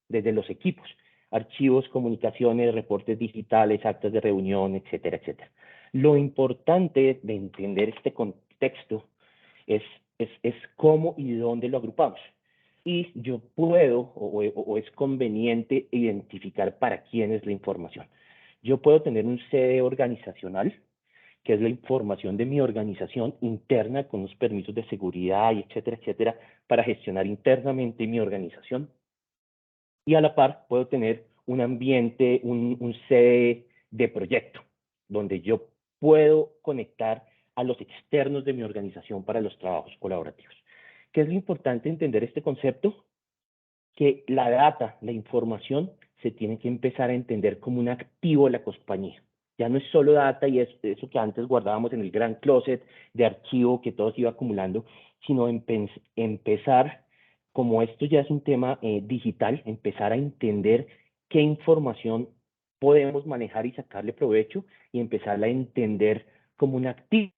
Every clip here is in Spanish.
desde los equipos, archivos, comunicaciones, reportes digitales, actas de reunión, etcétera, etcétera. Lo importante de entender este contexto es, es cómo y dónde lo agrupamos. Y yo puedo o es conveniente identificar para quién es la información. Yo puedo tener un CD organizacional, que es la información de mi organización interna con los permisos de seguridad y etcétera, etcétera, para gestionar internamente mi organización. Y a la par puedo tener un ambiente, un CD de proyecto, donde yo puedo conectar a los externos de mi organización para los trabajos colaborativos. ¿Qué es lo importante entender este concepto? Que la data, la información, se tiene que empezar a entender como un activo de la compañía. Ya no es solo data y es eso que antes guardábamos en el gran closet de archivo que todo se iba acumulando, sino empezar, como esto ya es un tema digital, empezar a entender qué información podemos manejar y sacarle provecho y empezarla a entender como un activo,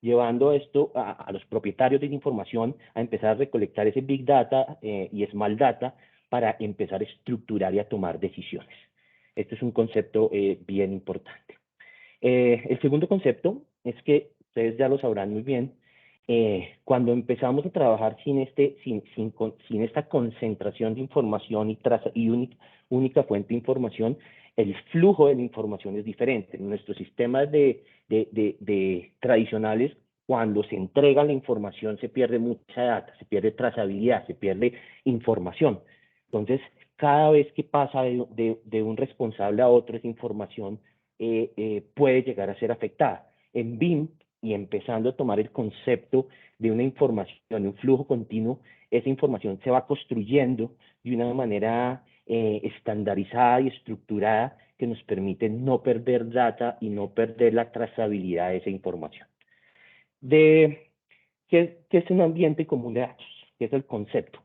llevando esto a los propietarios de la información a empezar a recolectar ese Big Data y Small Data para empezar a estructurar y a tomar decisiones. Este es un concepto bien importante. El segundo concepto es que ustedes ya lo sabrán muy bien, cuando empezamos a trabajar sin esta concentración de información y única fuente de información, el flujo de la información es diferente. En nuestros sistemas tradicionales, cuando se entrega la información, se pierde mucha data, se pierde trazabilidad, se pierde información. Entonces, cada vez que pasa de un responsable a otro, esa información puede llegar a ser afectada. En BIM, y empezando a tomar el concepto de una información, de un flujo continuo, esa información se va construyendo de una manera estandarizada y estructurada que nos permite no perder data y no perder la trazabilidad de esa información. ¿Qué es un ambiente común de datos? ¿Qué es el concepto?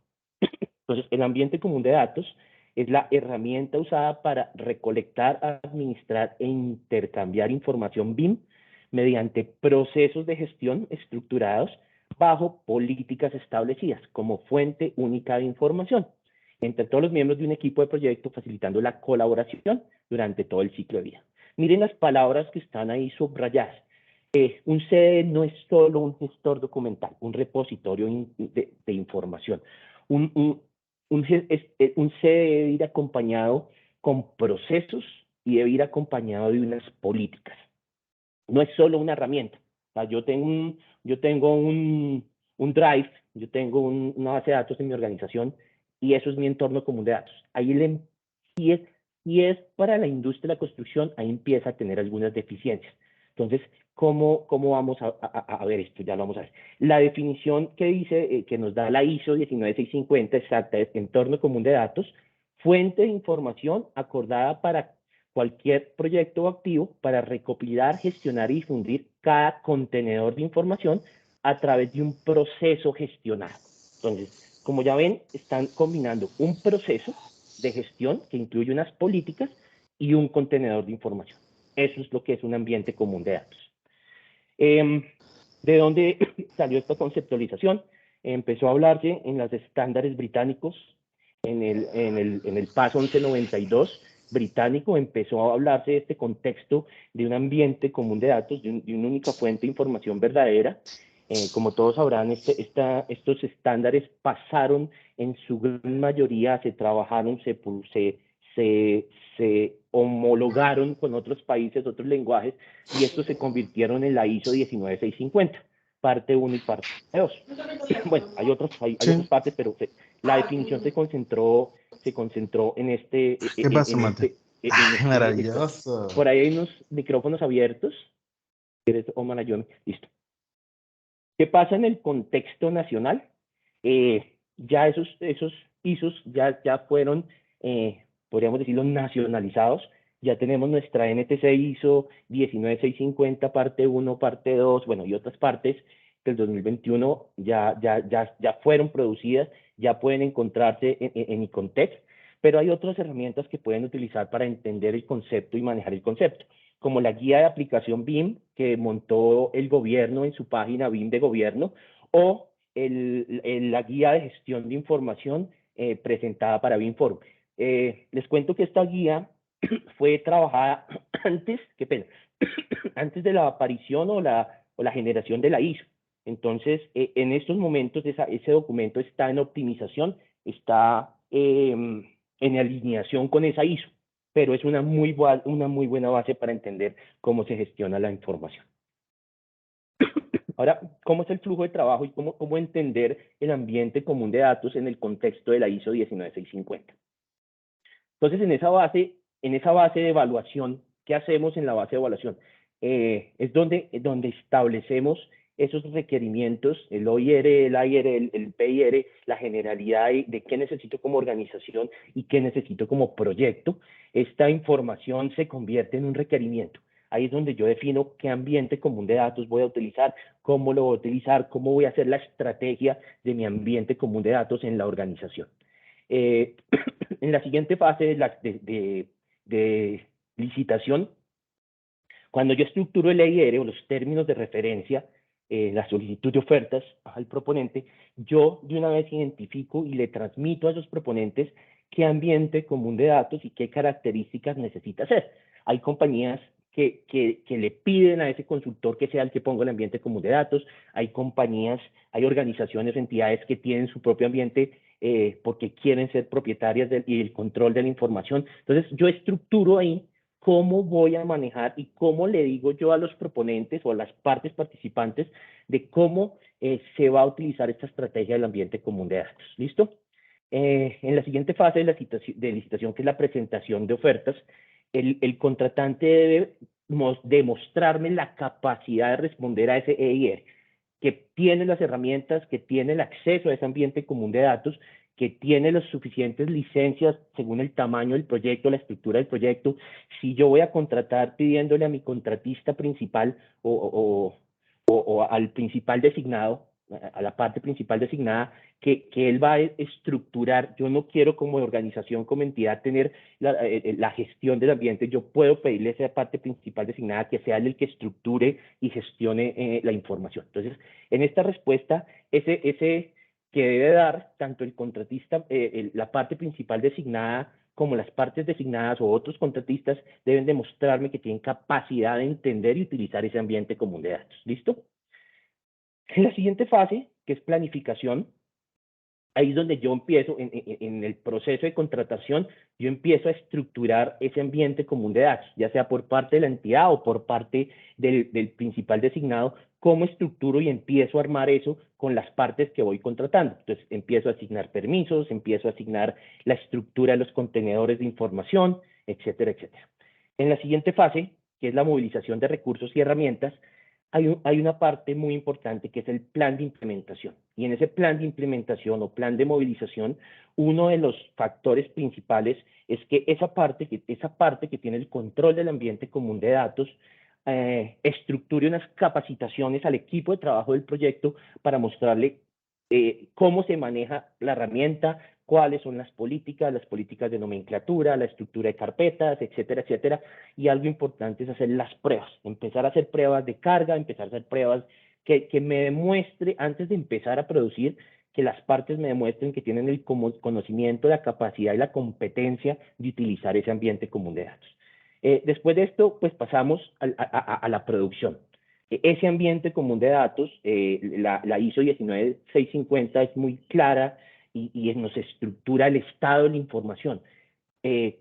Entonces, el ambiente común de datos es la herramienta usada para recolectar, administrar e intercambiar información BIM mediante procesos de gestión estructurados bajo políticas establecidas como fuente única de información entre todos los miembros de un equipo de proyecto, facilitando la colaboración durante todo el ciclo de vida. Miren las palabras que están ahí subrayadas. Un CD no es solo un gestor documental, un repositorio de información. Un CD debe ir acompañado con procesos y debe ir acompañado de unas políticas. No es solo una herramienta. O sea, yo tengo un Drive, yo tengo una base de datos en mi organización y eso es mi entorno común de datos. Ahí y es para la industria de la construcción, ahí empieza a tener algunas deficiencias. Entonces, ¿cómo vamos a ver esto? Ya lo vamos a ver. La definición que dice, que nos da la ISO 19650 exacta es entorno común de datos, fuente de información acordada para cualquier proyecto o activo para recopilar, gestionar y difundir cada contenedor de información a través de un proceso gestionado. Entonces, como ya ven, están combinando un proceso de gestión que incluye unas políticas y un contenedor de información. Eso es lo que es un ambiente común de datos. ¿De dónde salió esta conceptualización? Empezó a hablarse en los estándares británicos, en el PAS 1192 británico, empezó a hablarse de este contexto de un ambiente común de datos, de una única fuente de información verdadera. Como todos sabrán, estos estándares pasaron en su gran mayoría, se trabajaron, se homologaron con otros países, otros lenguajes, y estos se convirtieron en la ISO 19650, parte 1 y parte 2. Bueno, hay otras partes, pero la definición se concentró en ¿Qué pasó, Mate? Ay, maravilloso. por ahí hay unos micrófonos abiertos. ¿Quieres, Omar, ayúdame? Listo. ¿Qué pasa en el contexto nacional? Ya esos ISOs ya fueron, podríamos decirlo, nacionalizados. Ya tenemos nuestra NTC ISO 19650, parte 1, parte 2, bueno, y otras partes del 2021 ya fueron producidas, ya pueden encontrarse en Icontec, pero hay otras herramientas que pueden utilizar para entender el concepto y manejar el concepto, como la guía de aplicación BIM que montó el gobierno en su página BIM de gobierno, o la guía de gestión de información presentada para BIM Forum. Les cuento que esta guía fue trabajada antes, qué pena, antes de la aparición o la generación de la ISO. Entonces, en estos momentos ese documento está en optimización, está en alineación con esa ISO, pero es una muy buena base para entender cómo se gestiona la información. Ahora, ¿cómo es el flujo de trabajo y cómo entender el ambiente común de datos en el contexto de la ISO 19650? Entonces, en esa base de evaluación, ¿qué hacemos en la base de evaluación? Es donde establecemos esos requerimientos, el OIR, el AIR, el PIR, la generalidad de qué necesito como organización y qué necesito como proyecto. Esta información se convierte en un requerimiento. Ahí es donde yo defino qué ambiente común de datos voy a utilizar, cómo lo voy a utilizar, cómo voy a hacer la estrategia de mi ambiente común de datos en la organización. En la siguiente fase de licitación, cuando yo estructuro el EIR o los términos de referencia, la solicitud de ofertas al proponente, yo de una vez identifico y le transmito a esos proponentes qué ambiente común de datos y qué características necesita hacer. Hay compañías que le piden a ese consultor que sea el que ponga el ambiente común de datos, hay compañías, hay organizaciones, entidades que tienen su propio ambiente porque quieren ser propietarias y el control de la información. Entonces, yo estructuro ahí cómo voy a manejar y cómo le digo yo a los proponentes o a las partes participantes de cómo se va a utilizar esta estrategia del ambiente común de datos. ¿Listo? En la siguiente fase de licitación, que es la presentación de ofertas, el contratante debe demostrarme la capacidad de responder a ese EIR, que tiene las herramientas, que tiene el acceso a ese ambiente común de datos, que tiene las suficientes licencias según el tamaño del proyecto, la estructura del proyecto. Si yo voy a contratar pidiéndole a mi contratista principal o al principal designado, a la parte principal designada, que él va a estructurar. Yo no quiero como organización, como entidad, tener la gestión del ambiente. Yo puedo pedirle a esa parte principal designada que sea el que estructure y gestione la información. Entonces, en esta respuesta, ese que debe dar tanto el contratista, la parte principal designada, como las partes designadas o otros contratistas, deben demostrarme que tienen capacidad de entender y utilizar ese ambiente común de datos. ¿Listo? En la siguiente fase, que es planificación, ahí es donde yo empiezo, en el proceso de contratación, yo empiezo a estructurar ese ambiente común de datos, ya sea por parte de la entidad o por parte del principal designado, cómo estructuro y empiezo a armar eso con las partes que voy contratando. Entonces, empiezo a asignar permisos, empiezo a asignar la estructura de los contenedores de información, etcétera, etcétera. En la siguiente fase, que es la movilización de recursos y herramientas, hay una parte muy importante que es el plan de implementación. Y en ese plan de implementación o plan de movilización, uno de los factores principales es que esa parte que tiene el control del ambiente común de datos estructure unas capacitaciones al equipo de trabajo del proyecto para mostrarle cómo se maneja la herramienta, cuáles son las políticas de nomenclatura, la estructura de carpetas, etcétera, etcétera. Y algo importante es hacer las pruebas, empezar a hacer pruebas de carga, empezar a hacer pruebas que me demuestre, antes de empezar a producir, que las partes me demuestren que tienen el conocimiento, la capacidad y la competencia de utilizar ese ambiente común de datos. Después de esto, pues pasamos a la producción. Ese ambiente común de datos, la ISO 19650 es muy clara y nos estructura el estado de la información.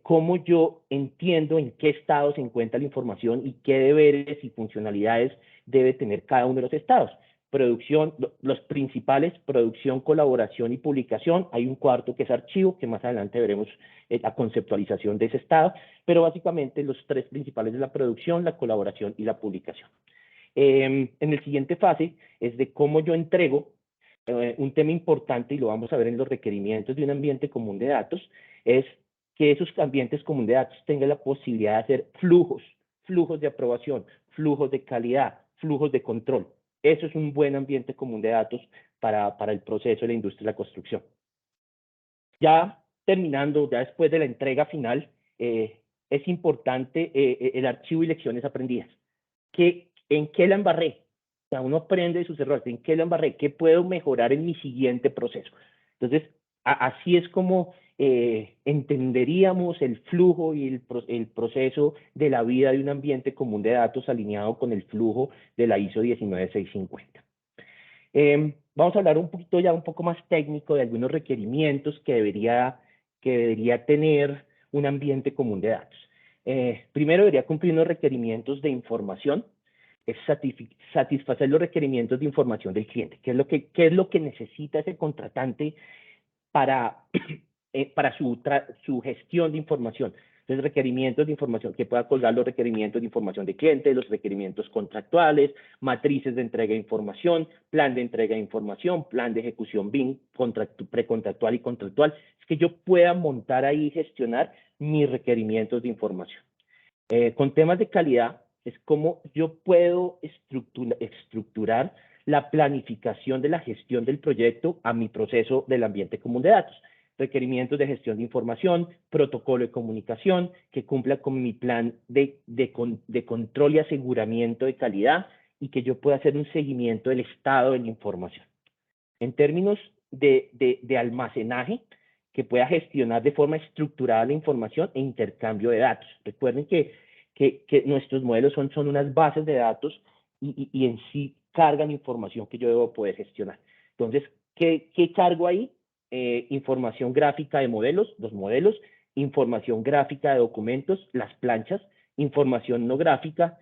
Cómo yo entiendo en qué estado se encuentra la información y qué deberes y funcionalidades debe tener cada uno de los estados. Producción, los principales, producción, colaboración y publicación. Hay un cuarto que es archivo, que más adelante veremos la conceptualización de ese estado, pero básicamente los tres principales de la producción, la colaboración y la publicación. En el siguiente fase es de cómo yo entrego un tema importante, y lo vamos a ver en los requerimientos de un ambiente común de datos, es que esos ambientes común de datos tengan la posibilidad de hacer flujos de aprobación, flujos de calidad, flujos de control. Eso es un buen ambiente común de datos para el proceso de la industria de la construcción. Ya terminando, ya después de la entrega final, es importante el archivo y lecciones aprendidas. ¿En qué la embarré? O sea, uno aprende de sus errores. ¿En qué la embarré? ¿Qué puedo mejorar en mi siguiente proceso? Entonces, así es como entenderíamos el flujo y el proceso de la vida de un ambiente común de datos alineado con el flujo de la ISO 19650. Vamos a hablar un poquito ya un poco más técnico de algunos requerimientos que debería tener un ambiente común de datos. Primero debería cumplir unos requerimientos de información, es satisfacer los requerimientos de información del cliente, qué es lo que necesita ese contratante para su gestión de información. Entonces, requerimientos de información, que pueda colgar los requerimientos de información de cliente, los requerimientos contractuales, matrices de entrega de información, plan de entrega de información, plan de ejecución BIM, precontractual y contractual. Es que yo pueda montar ahí y gestionar mis requerimientos de información. Con temas de calidad, es como yo puedo estructurar la planificación de la gestión del proyecto a mi proceso del ambiente común de datos. Requerimientos de gestión de información, protocolo de comunicación, que cumpla con mi plan de control y aseguramiento de calidad y que yo pueda hacer un seguimiento del estado de la información. En términos de almacenaje, que pueda gestionar de forma estructurada la información e intercambio de datos. Recuerden que nuestros modelos son unas bases de datos y en sí cargan información que yo debo poder gestionar. Entonces, ¿qué cargo ahí? Información gráfica de modelos, los modelos, información gráfica de documentos, las planchas, información no gráfica,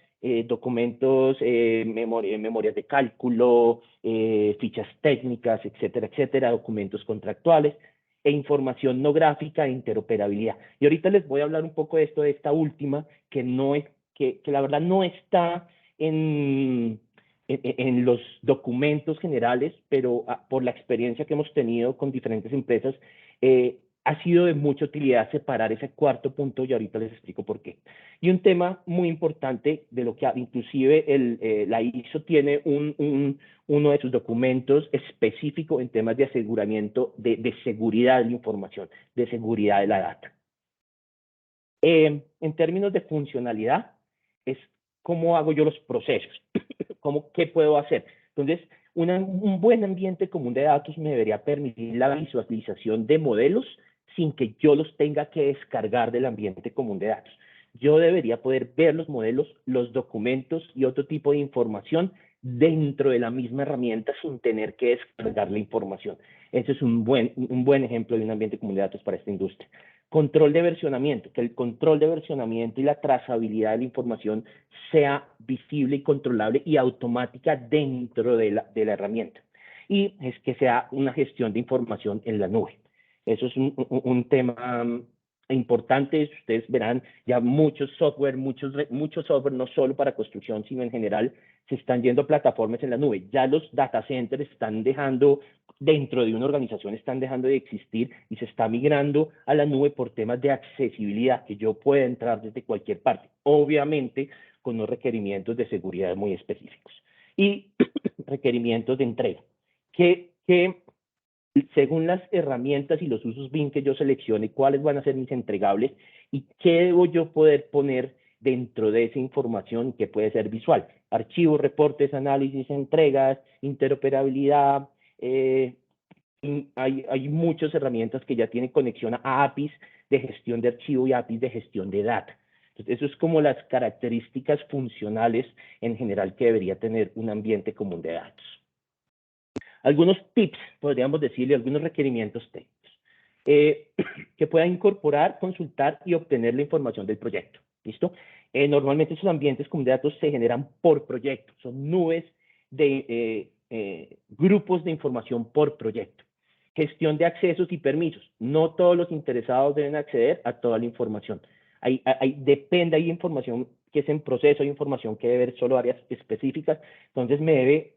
documentos, memorias de cálculo, fichas técnicas, etcétera, etcétera, documentos contractuales e información no gráfica e interoperabilidad. Y ahorita les voy a hablar un poco de esto, de esta última, que la verdad no está en los documentos generales, pero por la experiencia que hemos tenido con diferentes empresas, ha sido de mucha utilidad separar ese cuarto punto y ahorita les explico por qué. Y un tema muy importante de lo que inclusive la ISO tiene uno de sus documentos específico en temas de aseguramiento de seguridad de la información, de seguridad de la data. En términos de funcionalidad, es cómo hago yo los procesos, qué puedo hacer. Entonces, un buen ambiente común de datos me debería permitir la visualización de modelos sin que yo los tenga que descargar del ambiente común de datos. Yo debería poder ver los modelos, los documentos y otro tipo de información dentro de la misma herramienta sin tener que descargar la información. Ese es un buen ejemplo de un ambiente común de datos para esta industria. Control de versionamiento, que el control de versionamiento y la trazabilidad de la información sea visible y controlable y automática dentro de la herramienta. Y es que sea una gestión de información en la nube. Eso es un tema importante. Ustedes verán ya mucho software, no solo para construcción, sino en general, se están yendo a plataformas en la nube. Ya los data centers están dejando, dentro de una organización están dejando de existir y se está migrando a la nube por temas de accesibilidad, que yo pueda entrar desde cualquier parte, obviamente con unos requerimientos de seguridad muy específicos. Y requerimientos de entrega, que según las herramientas y los usos BIM que yo seleccione, cuáles van a ser mis entregables y qué debo yo poder poner dentro de esa información que puede ser visual. Archivos, reportes, análisis, entregas, interoperabilidad. Hay muchas herramientas que ya tienen conexión a APIs de gestión de archivo y APIs de gestión de data. Entonces, eso es como las características funcionales en general que debería tener un ambiente común de datos. Algunos tips, podríamos decirle, algunos requerimientos técnicos. Que pueda incorporar, consultar y obtener la información del proyecto. ¿Listo? Normalmente esos ambientes comunes de datos se generan por proyecto. Son nubes de grupos de información por proyecto. Gestión de accesos y permisos. No todos los interesados deben acceder a toda la información. Depende, hay información que es en proceso, hay información que debe ver solo áreas específicas. Entonces,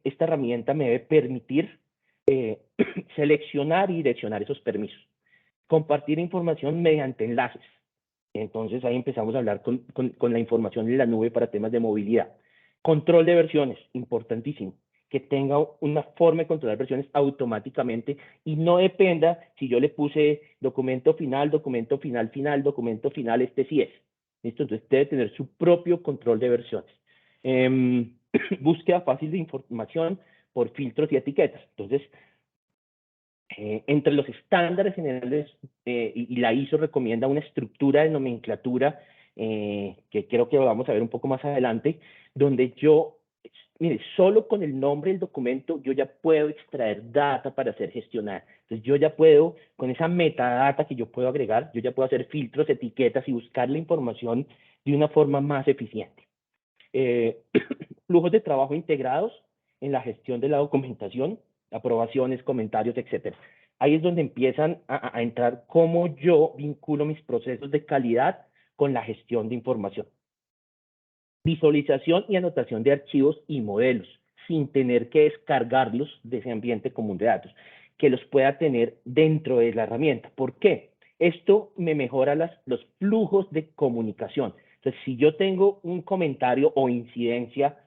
esta herramienta me debe permitir seleccionar y direccionar esos permisos. Compartir información mediante enlaces. Entonces, ahí empezamos a hablar con la información en la nube para temas de movilidad. Control de versiones, importantísimo. Que tenga una forma de controlar versiones automáticamente y no dependa si yo le puse documento final, documento final, documento final, este sí es. ¿Listo? Entonces debe tener su propio control de versiones. Búsqueda fácil de información por filtros y etiquetas. Entonces, Entre los estándares generales, y la ISO recomienda una estructura de nomenclatura, que creo que vamos a ver un poco más adelante, donde yo, mire, solo con el nombre del documento yo ya puedo extraer data para ser gestionada. Entonces yo ya puedo, con esa metadata que yo puedo agregar, yo ya puedo hacer filtros, etiquetas y buscar la información de una forma más eficiente. Flujos de trabajo integrados en la gestión de la documentación, aprobaciones, comentarios, etcétera. Ahí es donde empiezan a entrar cómo yo vinculo mis procesos de calidad con la gestión de información. Visualización y anotación de archivos y modelos, sin tener que descargarlos de ese ambiente común de datos, que los pueda tener dentro de la herramienta. ¿Por qué? Esto me mejora los flujos de comunicación. Entonces, si yo tengo un comentario o incidencia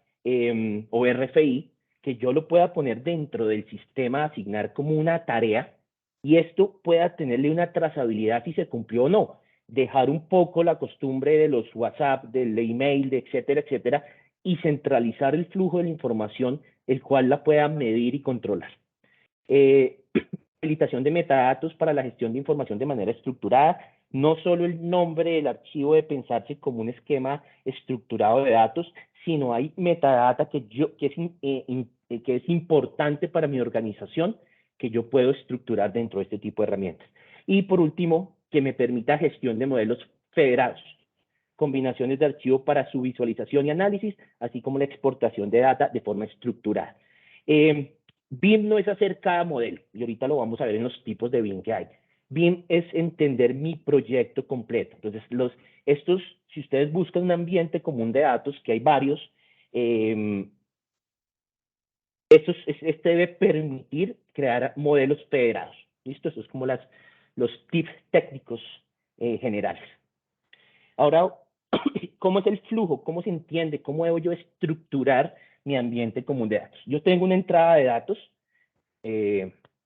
o RFI, que yo lo pueda poner dentro del sistema, asignar como una tarea, y esto pueda tenerle una trazabilidad si se cumplió o no. Dejar un poco la costumbre de los WhatsApp, del email, de etcétera, etcétera, y centralizar el flujo de la información, el cual la pueda medir y controlar. Habilitación de metadatos para la gestión de información de manera estructurada. No solo el nombre del archivo debe pensarse como un esquema estructurado de datos, sino hay metadata que es importante para mi organización, que yo puedo estructurar dentro de este tipo de herramientas. Y por último, que me permita gestión de modelos federados, combinaciones de archivo para su visualización y análisis, así como la exportación de data de forma estructurada. BIM no es hacer cada modelo, y ahorita lo vamos a ver en los tipos de BIM que hay. BIM es entender mi proyecto completo. Entonces, si ustedes buscan un ambiente común de datos, que hay varios, este debe permitir crear modelos federados. ¿Listo? Eso es como los tips técnicos generales. Ahora, ¿cómo es el flujo? ¿Cómo se entiende? ¿Cómo debo yo estructurar mi ambiente común de datos? Yo tengo una entrada de datos,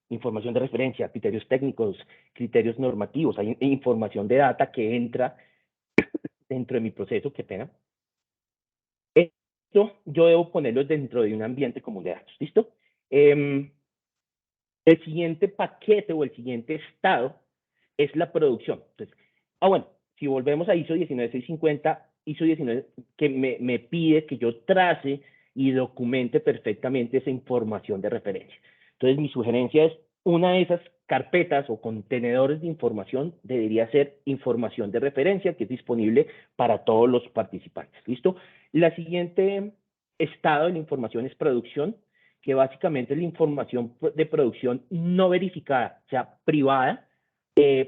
información de referencia, criterios técnicos, criterios normativos, hay información de data que entra dentro de mi proceso, qué pena. Esto yo debo ponerlo dentro de un ambiente común de datos, ¿listo? El siguiente paquete o el siguiente estado es la producción. Entonces, bueno, si volvemos a ISO 19650, ISO 19 que me pide que yo trace y documente perfectamente esa información de referencia. Entonces, mi sugerencia es, una de esas carpetas o contenedores de información debería ser información de referencia, que es disponible para todos los participantes. ¿Listo? La siguiente estado de la información es producción, que básicamente es la información de producción no verificada, o sea, privada,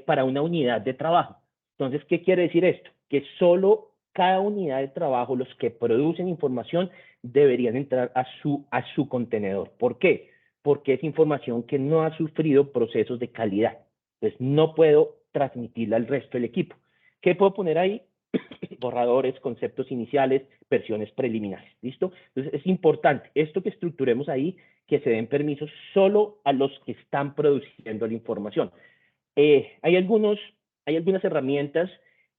para una unidad de trabajo. Entonces, ¿qué quiere decir esto? Que solo cada unidad de trabajo, los que producen información, deberían entrar a su contenedor. ¿Por qué? Porque es información que no ha sufrido procesos de calidad. Entonces, no puedo transmitirla al resto del equipo. ¿Qué puedo poner ahí? Borradores, conceptos iniciales, versiones preliminares. ¿Listo? Entonces, es importante esto que estructuremos ahí, que se den permisos solo a los que están produciendo la información. Hay algunas herramientas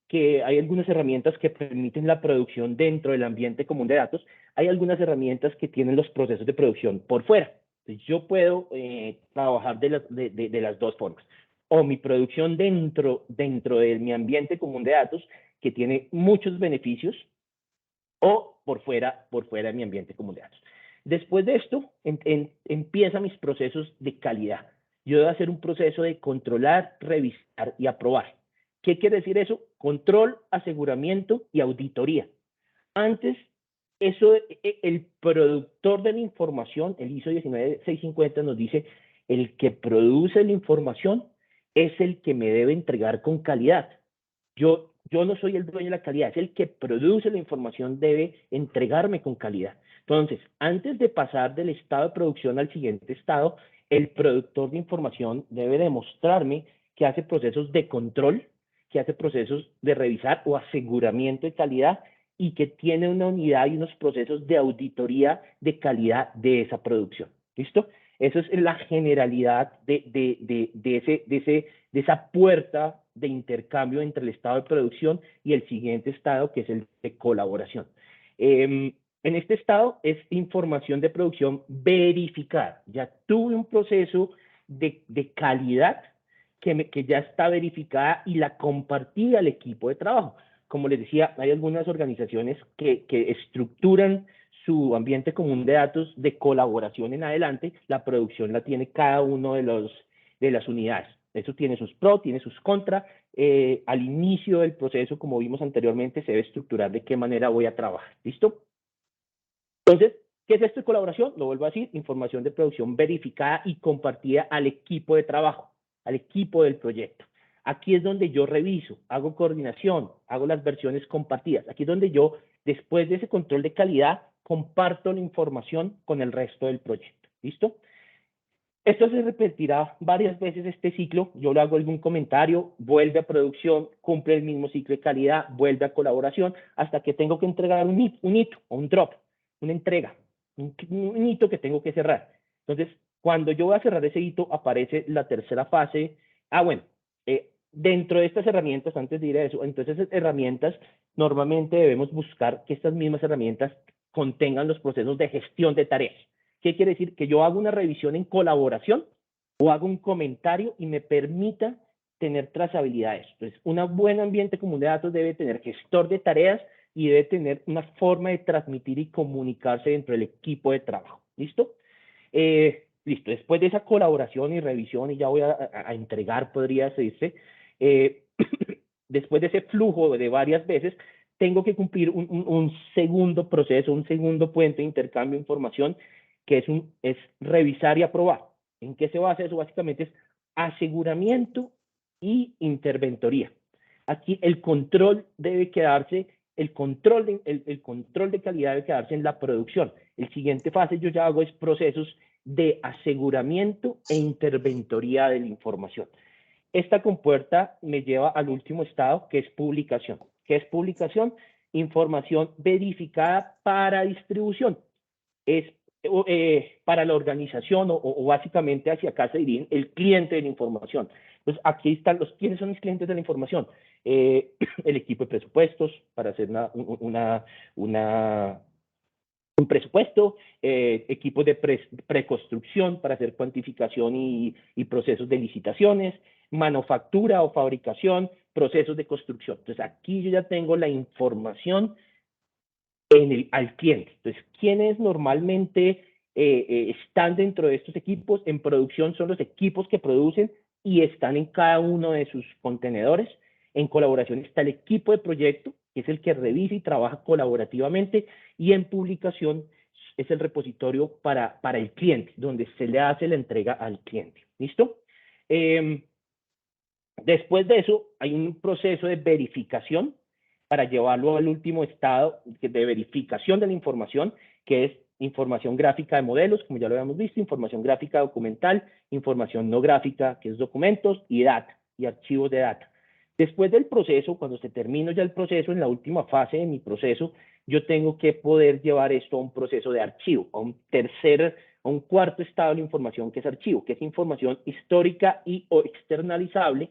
que permiten la producción dentro del ambiente común de datos. Hay algunas herramientas que tienen los procesos de producción por fuera. Entonces, yo puedo trabajar de las dos formas. O mi producción dentro de mi ambiente común de datos, que tiene muchos beneficios, o por fuera de mi ambiente común de datos. Después de esto, empiezan mis procesos de calidad. Yo debo hacer un proceso de controlar, revisar y aprobar. ¿Qué quiere decir eso? Control, aseguramiento y auditoría. Antes, el productor de la información, el ISO 19650 nos dice, el que produce la información es el que me debe entregar con calidad. Yo no soy el dueño de la calidad, es el que produce la información, debe entregarme con calidad. Entonces, antes de pasar del estado de producción al siguiente estado, el productor de información debe demostrarme que hace procesos de control, que hace procesos de revisar o aseguramiento de calidad y que tiene una unidad y unos procesos de auditoría de calidad de esa producción. ¿Listo? Eso es la generalidad de esa puerta de intercambio entre el estado de producción y el siguiente estado, que es el de colaboración. En este estado es información de producción verificada. Ya tuve un proceso de calidad que ya está verificada y la compartí al equipo de trabajo. Como les decía, hay algunas organizaciones que estructuran su ambiente común de datos de colaboración en adelante, la producción la tiene cada uno de las unidades. Eso tiene sus pros, tiene sus contras. Al inicio del proceso, como vimos anteriormente, se debe estructurar de qué manera voy a trabajar. ¿Listo? Entonces, ¿qué es esto de colaboración? Lo vuelvo a decir, información de producción verificada y compartida al equipo de trabajo, al equipo del proyecto. Aquí es donde yo reviso, hago coordinación, hago las versiones compartidas. Aquí es donde yo, después de ese control de calidad, comparto la información con el resto del proyecto. ¿Listo? Esto se repetirá varias veces este ciclo. Yo le hago algún comentario, vuelve a producción, cumple el mismo ciclo de calidad, vuelve a colaboración, hasta que tengo que entregar un hito o un drop, una entrega, un hito que tengo que cerrar. Entonces, cuando yo voy a cerrar ese hito, aparece la tercera fase. Bueno, dentro de estas herramientas, antes de ir a eso, entonces herramientas, normalmente debemos buscar que estas mismas herramientas contengan los procesos de gestión de tareas. ¿Qué quiere decir? Que yo hago una revisión en colaboración o hago un comentario y me permita tener trazabilidades. Entonces, un buen ambiente común de datos debe tener gestor de tareas y debe tener una forma de transmitir y comunicarse dentro del equipo de trabajo. ¿Listo? Listo. Después de esa colaboración y revisión, y ya voy a entregar, podría decirse, después de ese flujo de varias veces, tengo que cumplir un segundo proceso, un segundo puente de intercambio de información, que es revisar y aprobar. ¿En qué se basa eso? Básicamente es aseguramiento y interventoría. Aquí el control debe quedarse, el control de calidad debe quedarse en la producción. El siguiente fase yo ya hago es procesos de aseguramiento e interventoría de la información. Esta compuerta me lleva al último estado, que es publicación. ¿Qué es publicación? Información verificada para distribución. Es para la organización o básicamente hacia acá se diría el cliente de la información. Pues aquí están ¿quiénes son los clientes de la información? El equipo de presupuestos para hacer un presupuesto, equipos de preconstrucción para hacer cuantificación y procesos de licitaciones, manufactura o fabricación, procesos de construcción. Entonces aquí yo ya tengo la información al cliente. Entonces, ¿quiénes normalmente están dentro de estos equipos? En producción son los equipos que producen y están en cada uno de sus contenedores. En colaboración está el equipo de proyecto, que es el que revisa y trabaja colaborativamente, y en publicación es el repositorio para el cliente, donde se le hace la entrega al cliente. ¿Listo? Después de eso, hay un proceso de verificación para llevarlo al último estado de verificación de la información, que es información gráfica de modelos, como ya lo habíamos visto, información gráfica documental, información no gráfica, que es documentos, y data, y archivos de data. Después del proceso, cuando se termina ya el proceso, en la última fase de mi proceso, yo tengo que poder llevar esto a un proceso de archivo, a un cuarto estado de la información, que es archivo, que es información histórica y o externalizable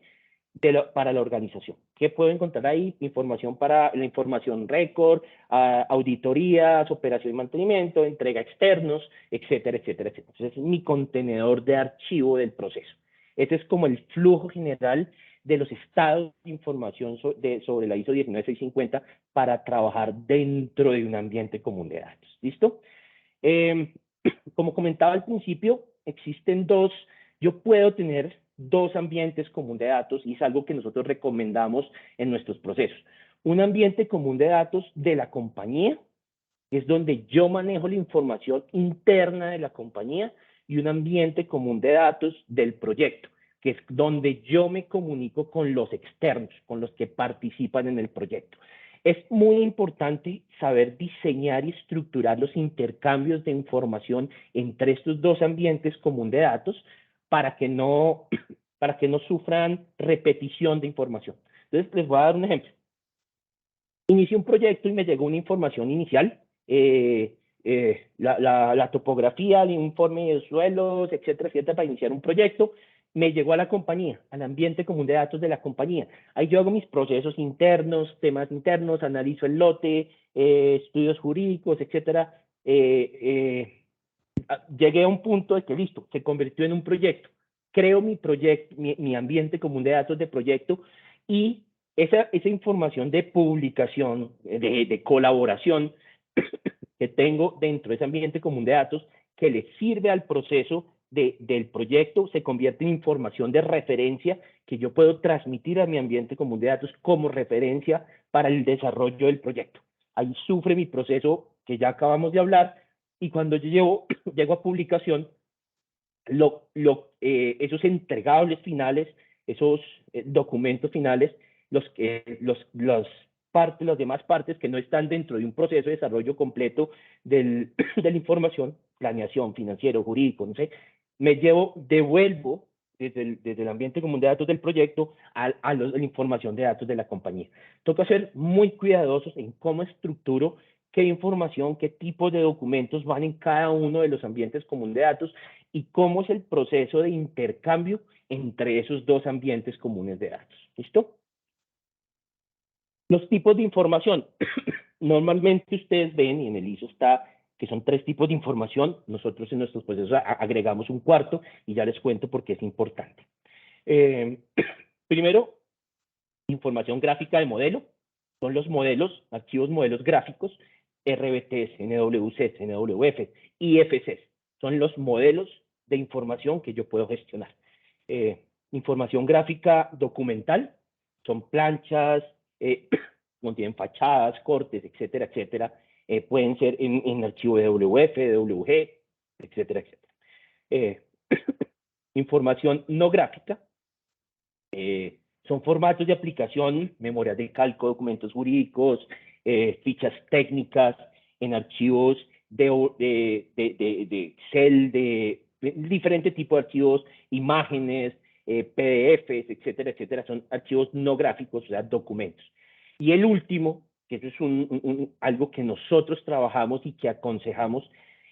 para la organización. ¿Qué puedo encontrar ahí? Información para la información récord, auditorías, operación y mantenimiento, entrega externos, etcétera, etcétera, etcétera. Entonces, es mi contenedor de archivo del proceso. Este es como el flujo general de los estados de información sobre la ISO 19650 para trabajar dentro de un ambiente común de datos. ¿Listo? Como comentaba al principio, yo puedo tener dos ambientes común de datos y es algo que nosotros recomendamos en nuestros procesos. Un ambiente común de datos de la compañía, que es donde yo manejo la información interna de la compañía, y un ambiente común de datos del proyecto, que es donde yo me comunico con los externos, con los que participan en el proyecto. Es muy importante saber diseñar y estructurar los intercambios de información entre estos dos ambientes común de datos para que no sufran repetición de información. Entonces, les voy a dar un ejemplo. Inicié un proyecto y me llegó una información inicial, la topografía, el informe de suelos, etcétera, etcétera, para iniciar un proyecto. Me llegó a la compañía, al ambiente común de datos de la compañía. Ahí yo hago mis procesos internos, temas internos, analizo el lote, estudios jurídicos, etcétera. Llegué a un punto de que listo, se convirtió en un proyecto. creo mi proyecto, mi ambiente común de datos de proyecto, y esa información de publicación, de colaboración que tengo dentro de ese ambiente común de datos que le sirve al proceso del proyecto, se convierte en información de referencia que yo puedo transmitir a mi ambiente común de datos como referencia para el desarrollo del proyecto. Ahí sufre mi proceso que ya acabamos de hablar, y cuando yo llego a publicación, esos entregables finales, esos documentos finales, las demás partes que no están dentro de un proceso de desarrollo completo de la información, planeación, financiero, jurídico, no sé, devuelvo desde el ambiente común de datos del proyecto a la información de datos de la compañía. Toca ser muy cuidadosos en cómo estructuro qué información, qué tipos de documentos van en cada uno de los ambientes común de datos y cómo es el proceso de intercambio entre esos dos ambientes comunes de datos. ¿Listo? Los tipos de información. Normalmente ustedes ven, y en el ISO está, que son 3 tipos de información. Nosotros en nuestros procesos agregamos un cuarto y ya les cuento por qué es importante. Primero, información gráfica de modelo. Son los modelos, archivos modelos gráficos, RBTs, NWCs, NWF, IFCs. Son los modelos de información que yo puedo gestionar. Información gráfica documental, son planchas, contienen fachadas, cortes, etcétera, etcétera. Pueden ser en archivo de WF, DWG, etcétera, etcétera. Información no gráfica, son formatos de aplicación, memorias de cálculo, documentos jurídicos, fichas técnicas en archivos de Excel, de diferente tipo de archivos, imágenes, PDFs, etcétera, etcétera. Son archivos no gráficos, o sea, documentos. Y el último, que eso es algo que nosotros trabajamos y que aconsejamos,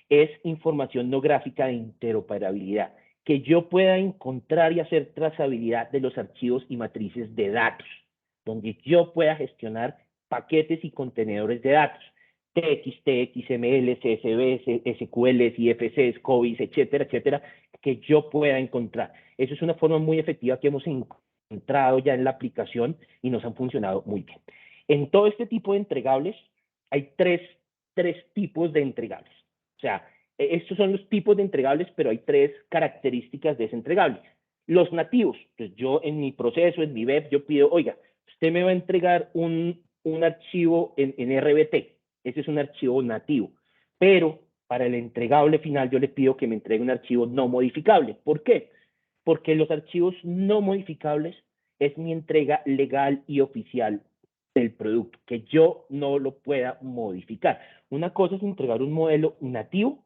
es información no gráfica de interoperabilidad, que yo pueda encontrar y hacer trazabilidad de los archivos y matrices de datos, donde yo pueda gestionar paquetes y contenedores de datos, TXT, XML, CSV, SQL, IFCs, COBIs, etcétera, etcétera, que yo pueda encontrar. Eso es una forma muy efectiva que hemos encontrado ya en la aplicación y nos han funcionado muy bien. En todo este tipo de entregables hay tres tipos de entregables. O sea, estos son los tipos de entregables, pero hay 3 características de ese entregable. Los nativos, pues yo en mi proceso, en mi web, yo pido, oiga, usted me va a entregar un archivo en RBT, ese es un archivo nativo, pero para el entregable final yo le pido que me entregue un archivo no modificable. ¿Por qué? Porque los archivos no modificables es mi entrega legal y oficial del producto, que yo no lo pueda modificar. Una cosa es entregar un modelo nativo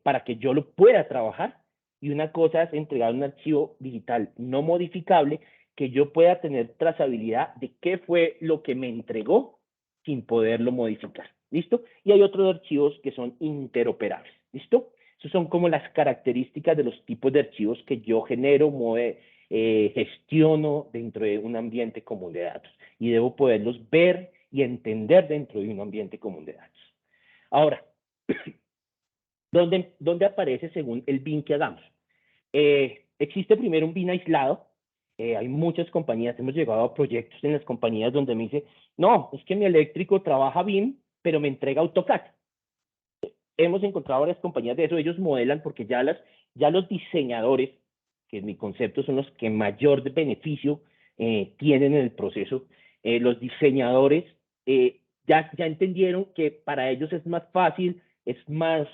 para que yo lo pueda trabajar, y una cosa es entregar un archivo digital no modificable que yo pueda tener trazabilidad de qué fue lo que me entregó sin poderlo modificar. ¿Listo? Y hay otros archivos que son interoperables. ¿Listo? Esas son como las características de los tipos de archivos que yo genero, gestiono dentro de un ambiente común de datos, y debo poderlos ver y entender dentro de un ambiente común de datos. Ahora, ¿dónde aparece según el BIM que hagamos? Existe primero un BIM aislado. Hay muchas compañías, hemos llegado a proyectos en las compañías donde me dice, no, es que mi eléctrico trabaja BIM, pero me entrega AutoCAD. Hemos encontrado varias compañías de eso, ellos modelan porque ya los diseñadores, que en mi concepto son los que mayor beneficio tienen en el proceso, los diseñadores ya entendieron que para ellos es más fácil, es más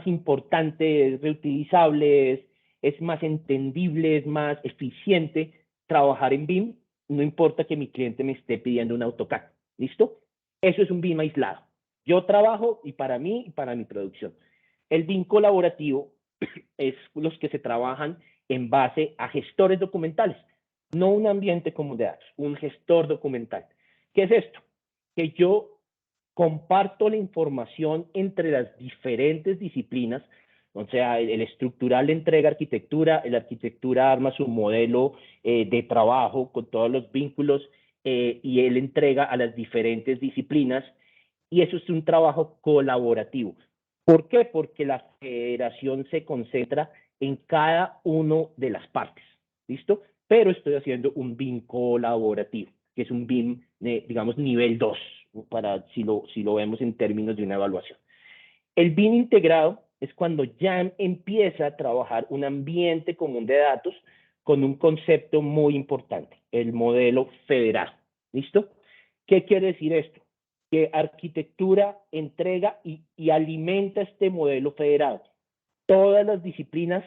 importante, es reutilizable, es más entendible, es más eficiente trabajar en BIM, no importa que mi cliente me esté pidiendo un AutoCAD. ¿Listo? Eso es un BIM aislado. Yo trabajo y para mí y para mi producción. El BIM colaborativo es los que se trabajan en base a gestores documentales, no un ambiente común de datos, un gestor documental. ¿Qué es esto? Que yo comparto la información entre las diferentes disciplinas, o sea, el estructural entrega arquitectura, el arquitectura arma su modelo de trabajo con todos los vínculos y él entrega a las diferentes disciplinas, y eso es un trabajo colaborativo. ¿Por qué? Porque la federación se concentra en cada una de las partes, ¿listo? Pero estoy haciendo un BIM colaborativo, que es un BIM, digamos, nivel 2, para si lo vemos en términos de una evaluación. El BIM integrado es cuando ya empieza a trabajar un ambiente común de datos con un concepto muy importante, el modelo federado, ¿listo? ¿Qué quiere decir esto? Que arquitectura entrega y alimenta este modelo federado. Todas las disciplinas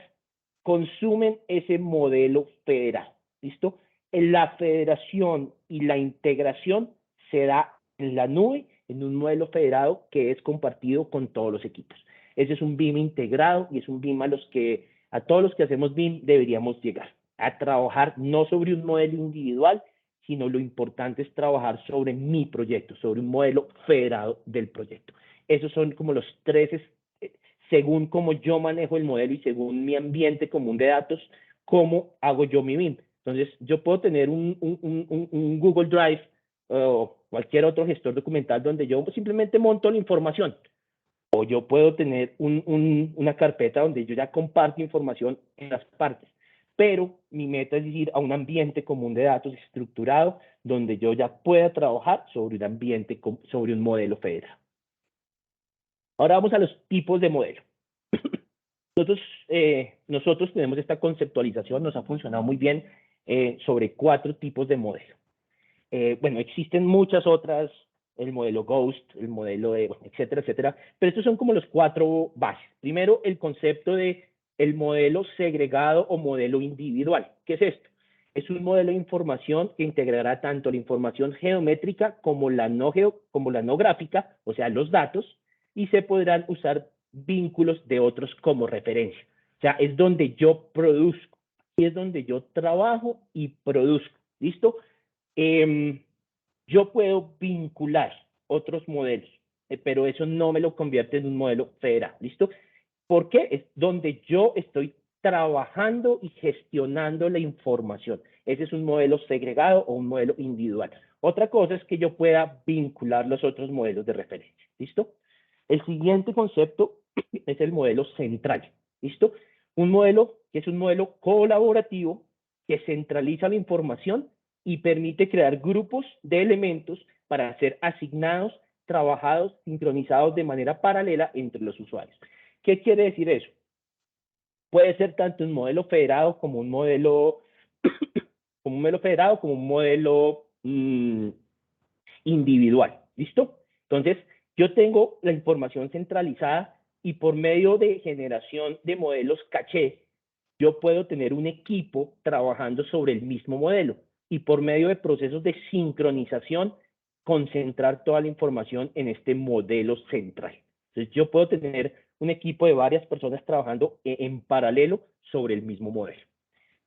consumen ese modelo federado, ¿listo? La federación y la integración se da en la nube, en un modelo federado que es compartido con todos los equipos. Ese es un BIM integrado y es un BIM a todos los que hacemos BIM deberíamos llegar a trabajar no sobre un modelo individual, sino lo importante es trabajar sobre mi proyecto, sobre un modelo federado del proyecto. Esos son como los tres, según cómo yo manejo el modelo y según mi ambiente común de datos, cómo hago yo mi BIM. Entonces, yo puedo tener un Google Drive o cualquier otro gestor documental donde yo simplemente monto la información. O yo puedo tener una carpeta donde yo ya comparto información en las partes. Pero mi meta es ir a un ambiente común de datos estructurado donde yo ya pueda trabajar sobre un ambiente, sobre un modelo federal. Ahora vamos a los tipos de modelo. Nosotros tenemos esta conceptualización, nos ha funcionado muy bien sobre 4 tipos de modelo. Bueno, existen muchas otras, el modelo Ghost, el modelo de, etcétera, etcétera, pero estos son como los 4 bases. Primero, el concepto de el modelo segregado o modelo individual. ¿Qué es esto? Es un modelo de información que integrará tanto la información geométrica como la no gráfica, o sea, los datos, y se podrán usar vínculos de otros como referencia. O sea, es donde yo produzco, y es donde yo trabajo y produzco. ¿Listo? Yo puedo vincular otros modelos, pero eso no me lo convierte en un modelo federal, ¿listo? Porque es donde yo estoy trabajando y gestionando la información. Ese es un modelo segregado o un modelo individual. Otra cosa es que yo pueda vincular los otros modelos de referencia, ¿listo? El siguiente concepto es el modelo central, ¿listo? Un modelo que es un modelo colaborativo que centraliza la información y permite crear grupos de elementos para ser asignados, trabajados, sincronizados de manera paralela entre los usuarios. ¿Qué quiere decir eso? Puede ser tanto un modelo federado como un modelo, como un modelo individual. ¿Listo? Entonces, yo tengo la información centralizada y por medio de generación de modelos caché, yo puedo tener un equipo trabajando sobre el mismo modelo y por medio de procesos de sincronización, concentrar toda la información en este modelo central. Entonces, yo puedo tener un equipo de varias personas trabajando en paralelo sobre el mismo modelo.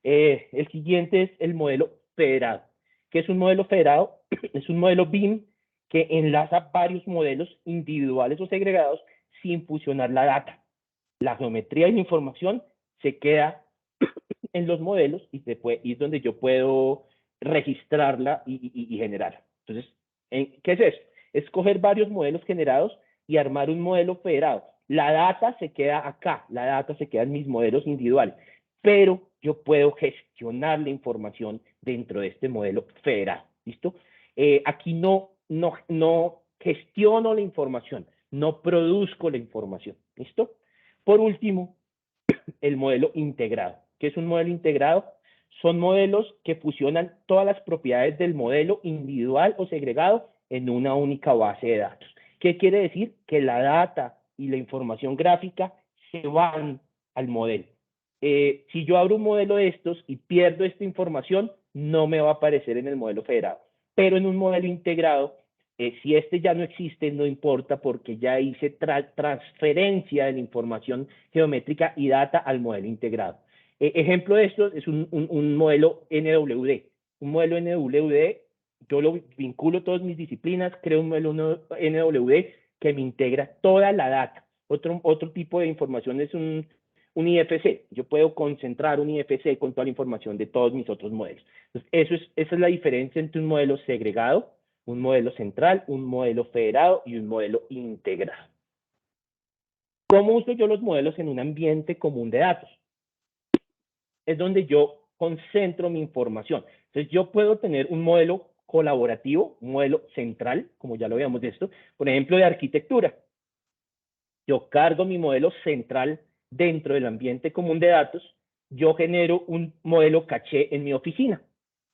El siguiente es el modelo federado. ¿Qué es un modelo federado? Es un modelo BIM que enlaza varios modelos individuales o segregados sin fusionar la data. La geometría y la información se queda en los modelos y es donde yo puedo registrarla y generarla. Entonces, ¿qué es eso? Es coger varios modelos generados y armar un modelo federado. La data se queda acá, la data se queda en mis modelos individuales, pero yo puedo gestionar la información dentro de este modelo federado. ¿Listo? Aquí no gestiono la información, no produzco la información. ¿Listo? Por último, el modelo integrado. ¿Qué es un modelo integrado? Son modelos que fusionan todas las propiedades del modelo individual o segregado en una única base de datos. ¿Qué quiere decir? Que la data y la información gráfica se van al modelo. Si yo abro un modelo de estos y pierdo esta información, no me va a aparecer en el modelo federado. Pero en un modelo integrado, si este ya no existe, no importa porque ya hice transferencia de la información geométrica y data al modelo integrado. Ejemplo de esto es un modelo NWD. Un modelo NWD, yo lo vinculo a todas mis disciplinas, creo un modelo NWD que me integra toda la data. Otro tipo de información es un IFC. Yo puedo concentrar un IFC con toda la información de todos mis otros modelos. Entonces, esa es la diferencia entre un modelo segregado, un modelo central, un modelo federado y un modelo integrado. ¿Cómo uso yo los modelos en un ambiente común de datos? Es donde yo concentro mi información. Entonces, yo puedo tener un modelo colaborativo, un modelo central, como ya lo habíamos visto, por ejemplo, de arquitectura. Yo cargo mi modelo central dentro del ambiente común de datos, yo genero un modelo caché en mi oficina.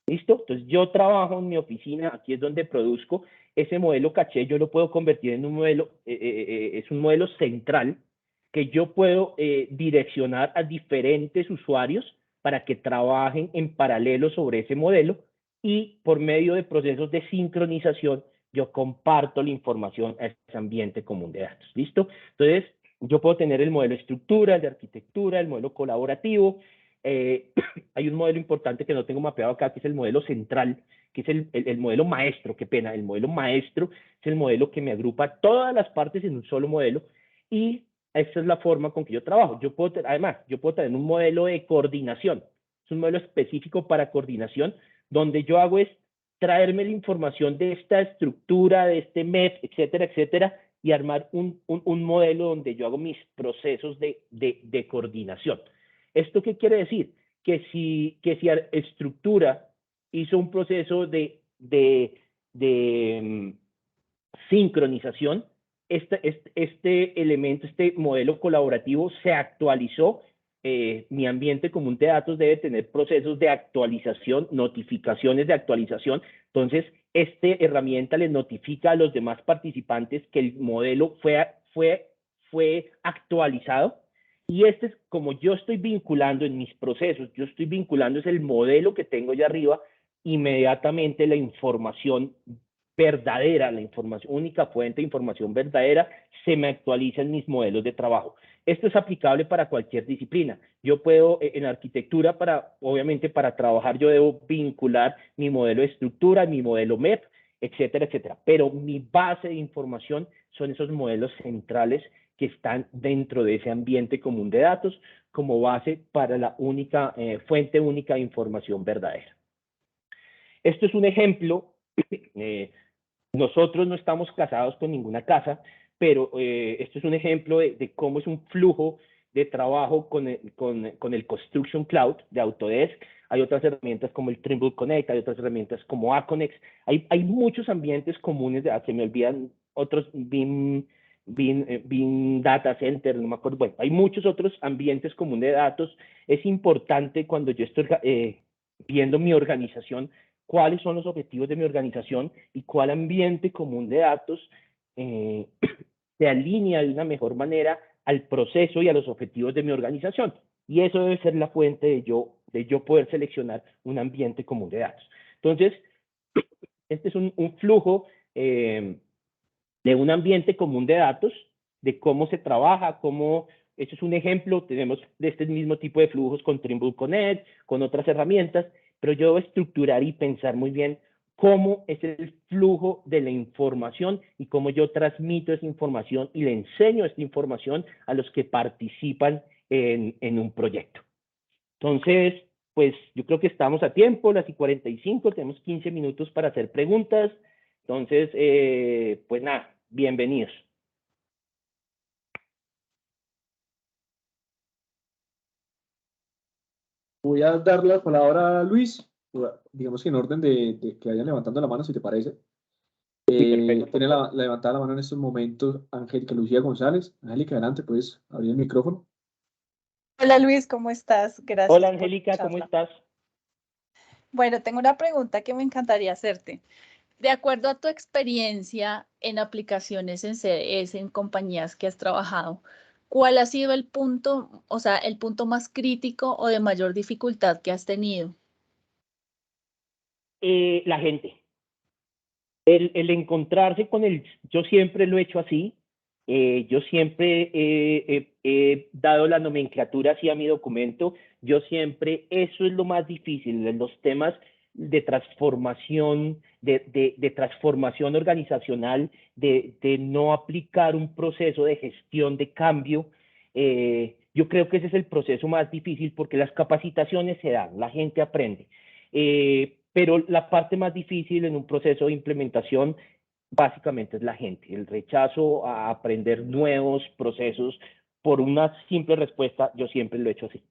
¿Listo? Entonces yo trabajo en mi oficina, aquí es donde produzco ese modelo caché, yo lo puedo convertir en un modelo, es un modelo central que yo puedo direccionar a diferentes usuarios para que trabajen en paralelo sobre ese modelo y por medio de procesos de sincronización yo comparto la información a ese ambiente común de datos. ¿Listo? Entonces, yo puedo tener el modelo de estructura, el de arquitectura, el modelo colaborativo. Hay un modelo importante que no tengo mapeado acá, que es el modelo central, que es el modelo maestro, qué pena, el modelo maestro es el modelo que me agrupa todas las partes en un solo modelo y esa es la forma con que yo trabajo. Además, yo puedo tener un modelo de coordinación, es un modelo específico para coordinación, donde yo hago es traerme la información de esta estructura, de este MEP, etcétera, etcétera, y armar un modelo donde yo hago mis procesos de coordinación. ¿Esto qué quiere decir? Que si estructura hizo un proceso de sincronización, este elemento, este modelo colaborativo se actualizó. Mi ambiente común de datos debe tener procesos de actualización, notificaciones de actualización. Entonces, esta herramienta le notifica a los demás participantes que el modelo fue actualizado. Y este es como yo estoy vinculando en mis procesos, yo estoy vinculando es el modelo que tengo allá arriba, inmediatamente la información verdadera, la información, única fuente de información verdadera, se me actualiza en mis modelos de trabajo. Esto es aplicable para cualquier disciplina. Yo puedo, en arquitectura, obviamente para trabajar, yo debo vincular mi modelo de estructura, mi modelo MEP, etcétera, etcétera. Pero mi base de información son esos modelos centrales que están dentro de ese ambiente común de datos como base para la única fuente única de información verdadera. Esto es un ejemplo. Nosotros no estamos casados con ninguna casa, pero esto es un ejemplo de cómo es un flujo de trabajo con el Construction Cloud de Autodesk. Hay otras herramientas como el Trimble Connect, hay otras herramientas como Aconex. Hay muchos ambientes comunes, se me olvidan otros, BIM Data Center, no me acuerdo. Bueno, hay muchos otros ambientes comunes de datos. Es importante cuando yo estoy viendo mi organización, cuáles son los objetivos de mi organización y cuál ambiente común de datos se alinea de una mejor manera al proceso y a los objetivos de mi organización. Y eso debe ser la fuente de yo poder seleccionar un ambiente común de datos. Entonces, este es un flujo de un ambiente común de datos, de cómo se trabaja, eso es un ejemplo, tenemos de este mismo tipo de flujos con Trimble Connect, con otras herramientas, pero yo debo estructurar y pensar muy bien cómo es el flujo de la información y cómo yo transmito esa información y le enseño esta información a los que participan en un proyecto. Entonces, pues yo creo que estamos a tiempo, las y 45, tenemos 15 minutos para hacer preguntas. Entonces, pues nada, bienvenidos. Voy a dar la palabra a Luis, digamos que en orden de que vayan levantando la mano, si te parece. Tiene levantada la mano en estos momentos Angélica Lucía González. Angélica, adelante, puedes abrir el micrófono. Hola Luis, ¿cómo estás? Gracias. Hola Angélica, ¿cómo estás? Bueno, tengo una pregunta que me encantaría hacerte. De acuerdo a tu experiencia en aplicaciones en CDS, en compañías que has trabajado, ¿cuál ha sido el punto, o sea, el punto más crítico o de mayor dificultad que has tenido? La gente. El encontrarse con yo siempre lo he hecho así, yo siempre he dado la nomenclatura así a mi documento, yo siempre, eso es lo más difícil, en los temas de transformación, de transformación organizacional, de no aplicar un proceso de gestión de cambio. Yo creo que ese es el proceso más difícil porque las capacitaciones se dan, la gente aprende. Pero la parte más difícil en un proceso de implementación básicamente es la gente, el rechazo a aprender nuevos procesos por una simple respuesta, yo siempre lo he hecho así.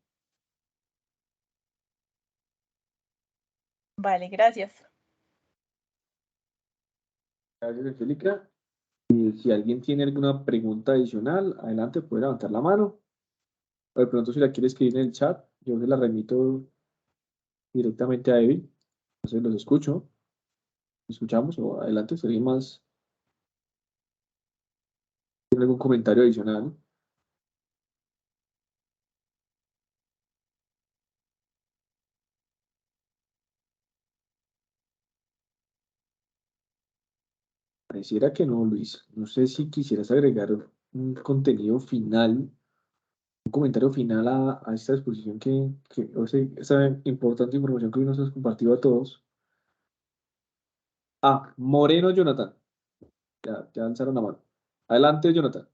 Vale, gracias. Gracias, Angélica. Si alguien tiene alguna pregunta adicional, adelante, puede levantar la mano. O de pronto, si la quiere escribir en el chat, yo se la remito directamente a Evi. Entonces los escucho. Escuchamos o adelante, si alguien más tiene algún comentario adicional. Pareciera que no, Luis. No sé si quisieras agregar un contenido final, un comentario final a esta exposición o sea, esa importante información que hoy nos has compartido a todos. Ah, Moreno Jonathan. Ya alzaron la mano. Adelante, Jonathan.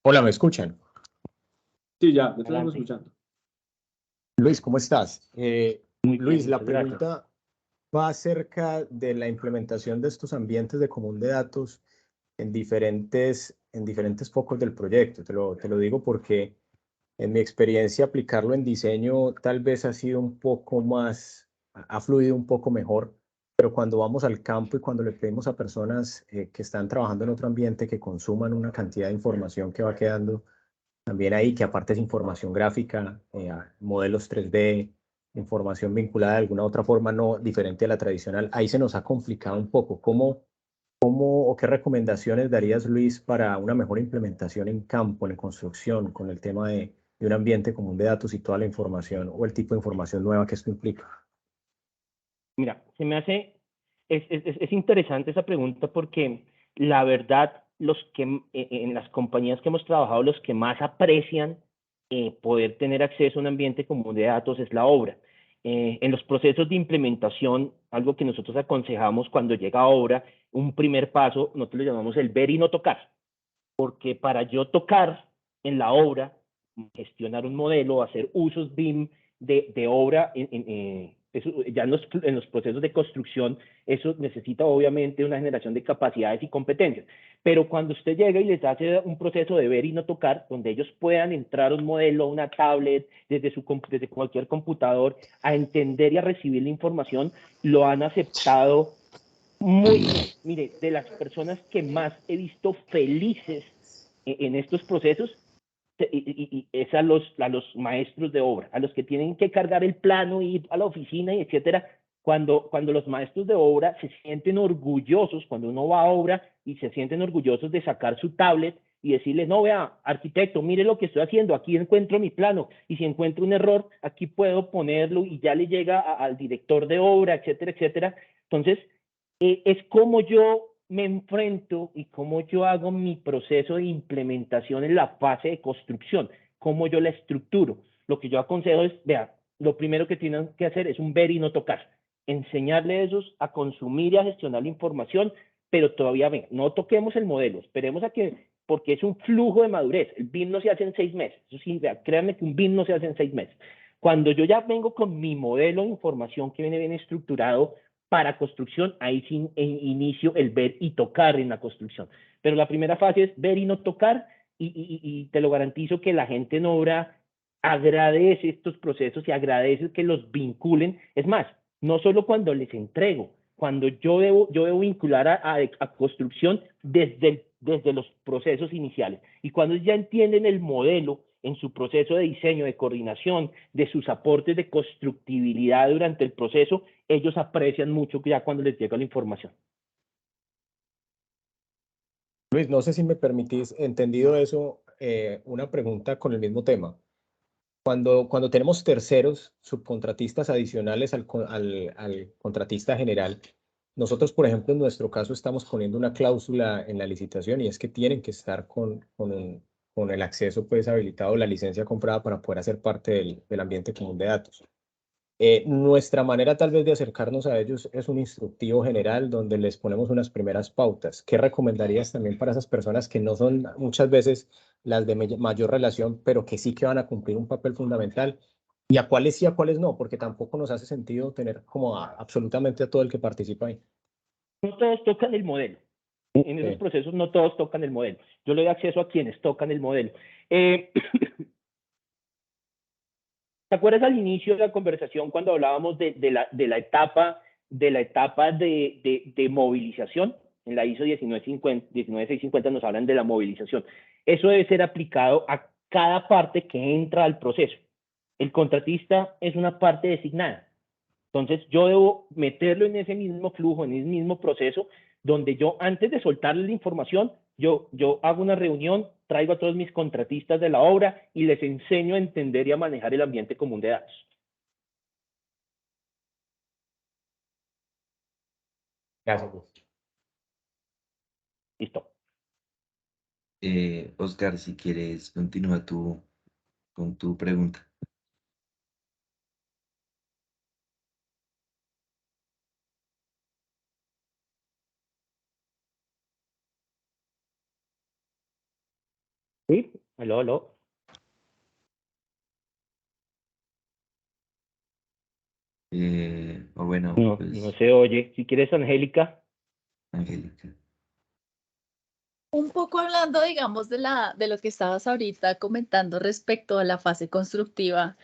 Hola, ¿me escuchan? Sí, ya te estamos Adelante. escuchando. Luis, ¿cómo estás? Muy Luis, bien, la muchas gracias. pregunta va acerca de la implementación de estos ambientes de común de datos en diferentes focos del proyecto. Te lo digo porque en mi experiencia aplicarlo en diseño tal vez ha sido un poco más, ha fluido un poco mejor, pero cuando vamos al campo y cuando le pedimos a personas que están trabajando en otro ambiente que consuman una cantidad de información que va quedando también ahí, que aparte es información gráfica, modelos 3D, información vinculada de alguna otra forma no diferente a la tradicional, ahí se nos ha complicado un poco. ¿Cómo o qué recomendaciones darías, Luis, para una mejor implementación en campo, en construcción, con el tema de un ambiente común de datos y toda la información o el tipo de información nueva que esto implica? Mira, se me hace, es interesante esa pregunta porque la verdad, en las compañías que hemos trabajado, los que más aprecian poder tener acceso a un ambiente común de datos es la obra. En los procesos de implementación, algo que nosotros aconsejamos cuando llega a obra, un primer paso, nosotros lo llamamos el ver y no tocar, porque para yo tocar en la obra, gestionar un modelo, hacer usos BIM de obra, eso, ya en los procesos de construcción, eso necesita obviamente una generación de capacidades y competencias. Pero cuando usted llega y les hace un proceso de ver y no tocar, donde ellos puedan entrar a un modelo, a una tablet, desde cualquier computador, a entender y a recibir la información, lo han aceptado muy bien. Mire, de las personas que más he visto felices en estos procesos es a los maestros de obra, a los que tienen que cargar el plano, ir a la oficina y etcétera. Cuando los maestros de obra se sienten orgullosos, cuando uno va a obra y se sienten orgullosos de sacar su tablet y decirle, no, vea, arquitecto, mire lo que estoy haciendo, aquí encuentro mi plano, y si encuentro un error, aquí puedo ponerlo y ya le llega al director de obra, etcétera, etcétera. Entonces, es como yo me enfrento y cómo yo hago mi proceso de implementación en la fase de construcción, cómo yo la estructuro. Lo que yo aconsejo es, vea, lo primero que tienen que hacer es un ver y no tocar, enseñarle a ellos a consumir y a gestionar la información, pero todavía, venga, no toquemos el modelo, esperemos a que, porque es un flujo de madurez, el BIM no se hace en 6 meses, eso sí, vea, créanme que un BIM no se hace en 6 meses. Cuando yo ya vengo con mi modelo de información que viene bien estructurado, para construcción, ahí sí inicio el ver y tocar en la construcción. Pero la primera fase es ver y no tocar, y te lo garantizo que la gente en obra agradece estos procesos y agradece que los vinculen. Es más, no solo cuando les entrego, cuando yo debo vincular a construcción desde los procesos iniciales. Y cuando ya entienden el modelo en su proceso de diseño, de coordinación, de sus aportes de constructibilidad durante el proceso, ellos aprecian mucho ya cuando les llega la información. Luis, no sé si me permitís, entendido eso, una pregunta con el mismo tema. Cuando tenemos terceros, subcontratistas adicionales al contratista general, nosotros, por ejemplo, en nuestro caso estamos poniendo una cláusula en la licitación y es que tienen que estar con el acceso pues habilitado, la licencia comprada para poder hacer parte del ambiente común de datos. Nuestra manera tal vez de acercarnos a ellos es un instructivo general donde les ponemos unas primeras pautas. ¿Qué recomendarías también para esas personas que no son muchas veces las de mayor relación, pero que sí que van a cumplir un papel fundamental? ¿Y a cuáles sí, a cuáles no? Porque tampoco nos hace sentido tener como absolutamente a todo el que participa ahí. No todos tocan el modelo. En esos procesos no todos tocan el modelo. Yo le doy acceso a quienes tocan el modelo. ¿Te acuerdas al inicio de la conversación cuando hablábamos de la etapa de movilización? En la ISO 19650 nos hablan de la movilización. Eso debe ser aplicado a cada parte que entra al proceso. El contratista es una parte designada. Entonces, yo debo meterlo en ese mismo flujo, en ese mismo proceso, donde yo, antes de soltarle la información, yo hago una reunión, traigo a todos mis contratistas de la obra y les enseño a entender y a manejar el ambiente común de datos. Gracias. Listo. Oscar, si quieres, continúa con tu pregunta. ¿Sí? Aló. O bueno, No, pues, no se oye. Si quieres, Angélica. Angélica. Un poco hablando, digamos, de lo que estabas ahorita comentando respecto a la fase constructiva.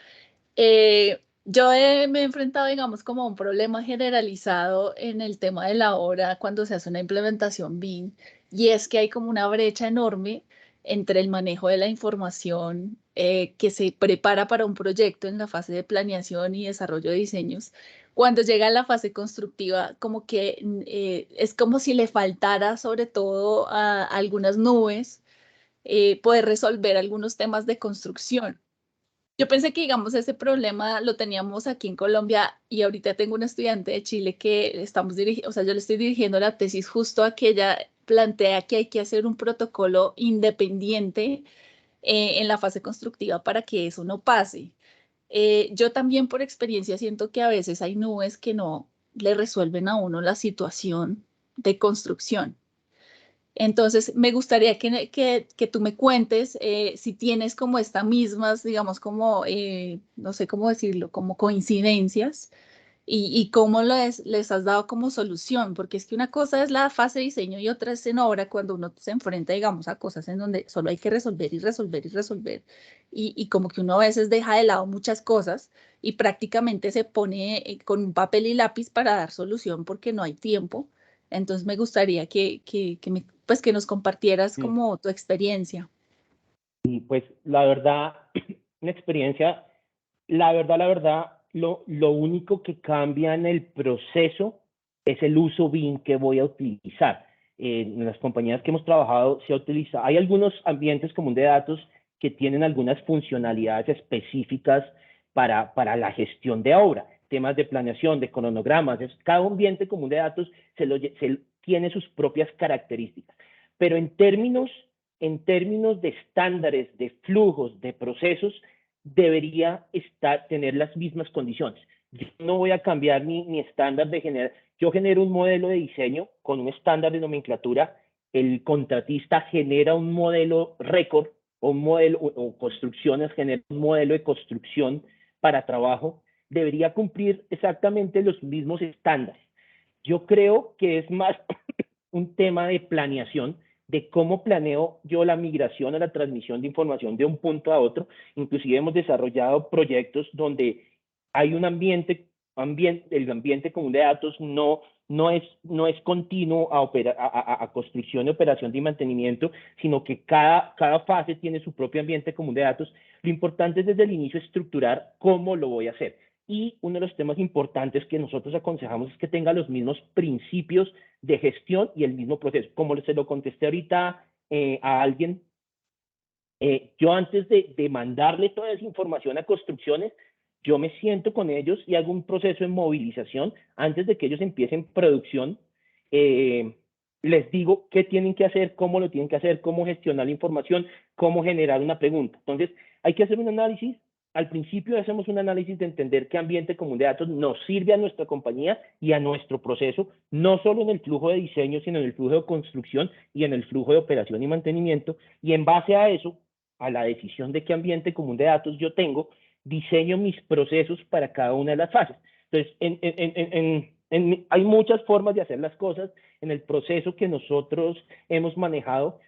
Yo me he enfrentado, digamos, como a un problema generalizado en el tema de la obra cuando se hace una implementación BIM, y es que hay como una brecha enorme entre el manejo de la información que se prepara para un proyecto en la fase de planeación y desarrollo de diseños. Cuando llega a la fase constructiva, como que es como si le faltara sobre todo a algunas nubes poder resolver algunos temas de construcción. Yo pensé que, digamos, ese problema lo teníamos aquí en Colombia, y ahorita tengo una estudiante de Chile que estamos dirigiendo, o sea, yo le estoy dirigiendo la tesis justo a que ella plantea que hay que hacer un protocolo independiente en la fase constructiva para que eso no pase. Yo también por experiencia siento que a veces hay nubes que no le resuelven a uno la situación de construcción. Entonces, me gustaría que tú me cuentes si tienes como estas mismas, digamos, como, no sé cómo decirlo, como coincidencias, y cómo les has dado como solución, porque es que una cosa es la fase de diseño y otra es en obra, cuando uno se enfrenta, digamos, a cosas en donde solo hay que resolver y resolver y resolver, y como que uno a veces deja de lado muchas cosas y prácticamente se pone con un papel y lápiz para dar solución porque no hay tiempo. Entonces me gustaría pues que nos compartieras Sí. como tu experiencia. Y pues la verdad, una experiencia, la verdad, lo único que cambia en el proceso es el uso BIM que voy a utilizar. En las compañías que hemos trabajado se utiliza, hay algunos ambientes común de datos que tienen algunas funcionalidades específicas para la gestión de obra, temas de planeación, de cronogramas. Cada ambiente común de datos tiene sus propias características, pero en términos de estándares, de flujos, de procesos, debería tener las mismas condiciones. Yo no voy a cambiar mi estándar de generar. Yo genero un modelo de diseño con un estándar de nomenclatura. El contratista genera un modelo récord o un modelo o construcciones, genera un modelo de construcción para trabajo. Debería cumplir exactamente los mismos estándares. Yo creo que es más un tema de planeación, de cómo planeo yo la migración o la transmisión de información de un punto a otro. Inclusive hemos desarrollado proyectos donde hay un el ambiente común de datos no es continuo a construcción, operación y mantenimiento, sino que cada fase tiene su propio ambiente común de datos. Lo importante es desde el inicio estructurar cómo lo voy a hacer. Y uno de los temas importantes que nosotros aconsejamos es que tenga los mismos principios de gestión y el mismo proceso. Como se lo contesté ahorita a alguien, yo antes de mandarle toda esa información a construcciones, yo me siento con ellos y hago un proceso de movilización antes de que ellos empiecen producción. Les digo qué tienen que hacer, cómo lo tienen que hacer, cómo gestionar la información, cómo generar una pregunta. Entonces, hay que hacer un análisis. Al principio hacemos un análisis de entender qué ambiente común de datos nos sirve a nuestra compañía y a nuestro proceso, no solo en el flujo de diseño, sino en el flujo de construcción y en el flujo de operación y mantenimiento. Y en base a eso, a la decisión de qué ambiente común de datos yo tengo, diseño mis procesos para cada una de las fases. Entonces, en Hay muchas formas de hacer las cosas en el proceso que nosotros hemos manejado.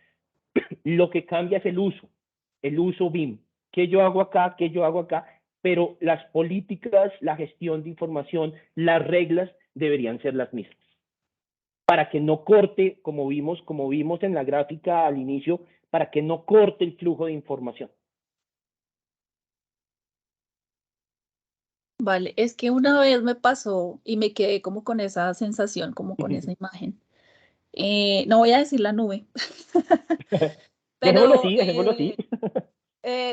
Lo que cambia es el uso BIM. ¿Qué yo hago acá? ¿Qué yo hago acá? Pero las políticas, la gestión de información, las reglas deberían ser las mismas. Para que no corte, como vimos en la gráfica al inicio, para que no corte el flujo de información. Vale, es que una vez me pasó y me quedé como con esa sensación, como con esa imagen. No voy a decir la nube, Dejémoslo pero así, dejémoslo así.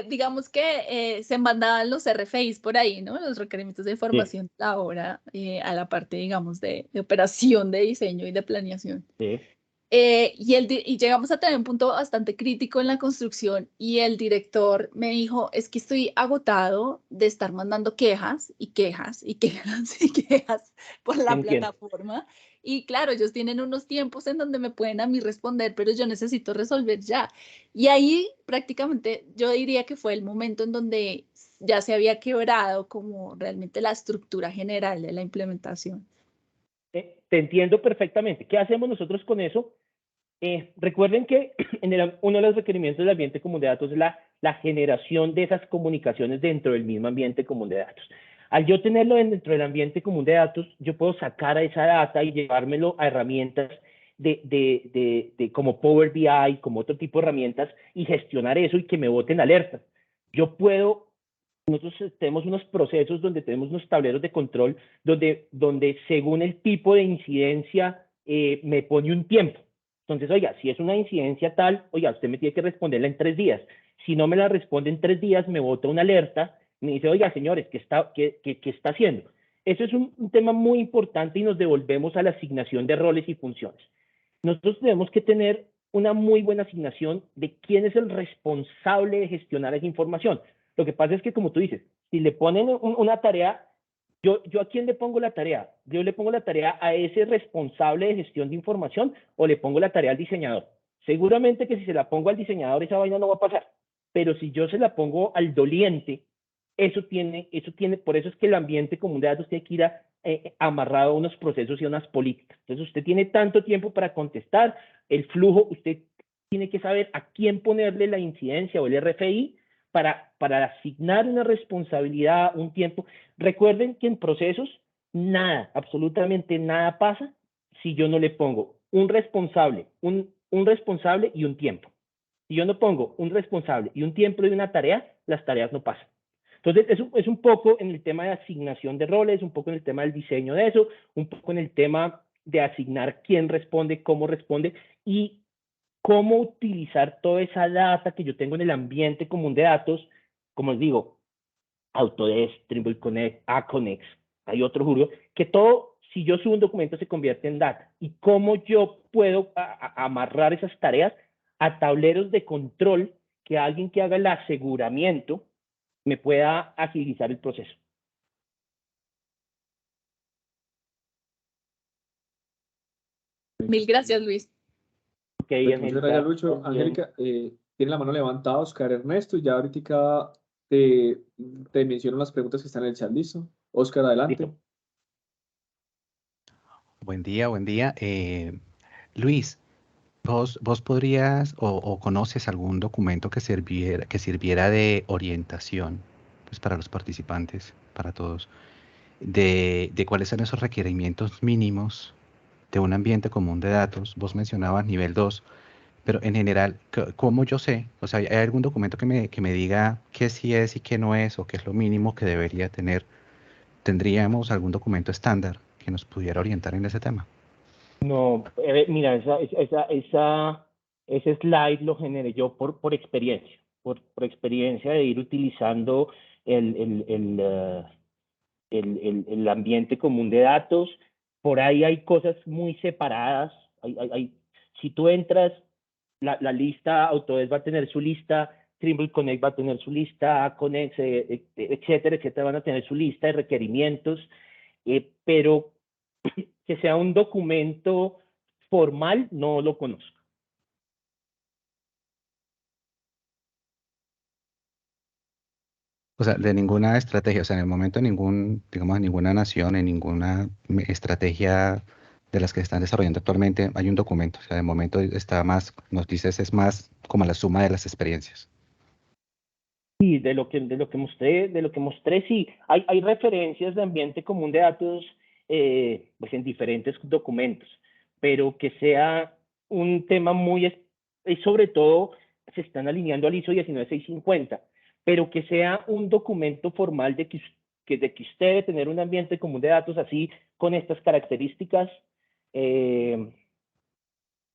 digamos que se mandaban los RFIs por ahí, ¿no? Los requerimientos de Sí, información ahora a la parte, digamos, de operación, de diseño y de planeación. sí. Y llegamos a tener un punto bastante crítico en la construcción y el director me dijo, es que estoy agotado de estar mandando quejas y quejas y quejas y quejas por la Entiendo. plataforma. Y claro, ellos tienen unos tiempos en donde me pueden a mí responder, pero yo necesito resolver ya. Y ahí prácticamente yo diría que fue el momento en donde ya se había quebrado como realmente la estructura general de la implementación. Te entiendo perfectamente. ¿Qué hacemos nosotros con eso? Recuerden que uno de los requerimientos del ambiente común de datos es la generación de esas comunicaciones dentro del mismo ambiente común de datos. Al yo tenerlo dentro del ambiente común de datos, yo puedo sacar a esa data y llevármelo a herramientas como Power BI, como otro tipo de herramientas, y gestionar eso y que me boten alertas. Nosotros tenemos unos procesos donde tenemos unos tableros de control donde según el tipo de incidencia me pone un tiempo. Entonces, oiga, si es una incidencia tal, oiga, usted me tiene que responderla en 3 días. Si no me la responde en 3 días, me bota una alerta y me dice, oiga, señores, ¿qué está haciendo? Eso es un tema muy importante y nos devolvemos a la asignación de roles y funciones. Nosotros tenemos que tener una muy buena asignación de quién es el responsable de gestionar esa información. Lo que pasa es que, como tú dices, si le ponen una tarea, yo a quién le pongo la tarea. Yo le pongo la tarea a ese responsable de gestión de información o le pongo la tarea al diseñador. Seguramente que si se la pongo al diseñador, esa vaina no va a pasar. Pero si yo se la pongo al doliente, por eso es que el ambiente común de datos tiene que ir amarrado a unos procesos y a unas políticas. Entonces, usted tiene tanto tiempo para contestar, el flujo, usted tiene que saber a quién ponerle la incidencia o el RFI para asignar una responsabilidad, un tiempo. Recuerden que en procesos nada, absolutamente nada pasa si yo no le pongo un responsable y un tiempo. Si yo no pongo un responsable y un tiempo de una tarea, las tareas no pasan. Entonces, es un poco en el tema de asignación de roles, un poco en el tema del diseño de eso, un poco en el tema de asignar quién responde, cómo responde y cómo utilizar toda esa data que yo tengo en el ambiente común de datos, como les digo, Autodesk, Trimble Connect, Aconex, hay otro juro, que todo, si yo subo un documento, se convierte en data. Y cómo yo puedo amarrar esas tareas a tableros de control que alguien que haga el aseguramiento me pueda agilizar el proceso. Mil gracias, Luis. Okay, Muchas gracias, Lucho. Angélica, tiene la mano levantada Oscar Ernesto y ya ahorita te menciono las preguntas que están en el chat. ¿Listo? Oscar, adelante. Listo. Buen día, buen día. Luis, ¿vos podrías o conoces algún documento que sirviera de orientación, pues, para los participantes, para todos, de cuáles son esos requerimientos mínimos de un ambiente común de datos? Vos mencionabas nivel 2, pero en general, ¿cómo yo sé? O sea, ¿hay algún documento que me diga qué sí es y qué no es, o qué es lo mínimo que debería tener? ¿Tendríamos algún documento estándar que nos pudiera orientar en ese tema? No, mira, ese slide lo generé yo por experiencia, por experiencia de ir utilizando el ambiente común de datos. Por ahí hay cosas muy separadas. Si tú entras, la lista Autodesk va a tener su lista, Trimble Connect va a tener su lista, Aconex, etcétera, etcétera, van a tener su lista de requerimientos, pero que sea un documento formal, no lo conozco. O sea, de ninguna estrategia, o sea, en el momento digamos, en ninguna nación, en ninguna estrategia de las que se están desarrollando actualmente, hay un documento. O sea, de momento está más, nos dices, es más como la suma de las experiencias. Sí, de lo que mostré, sí. Hay referencias de ambiente común de datos pues en diferentes documentos, pero que sea un tema y sobre todo se están alineando al ISO 19650, pero que sea un documento formal de que usted debe tener un ambiente común de datos así, con estas características.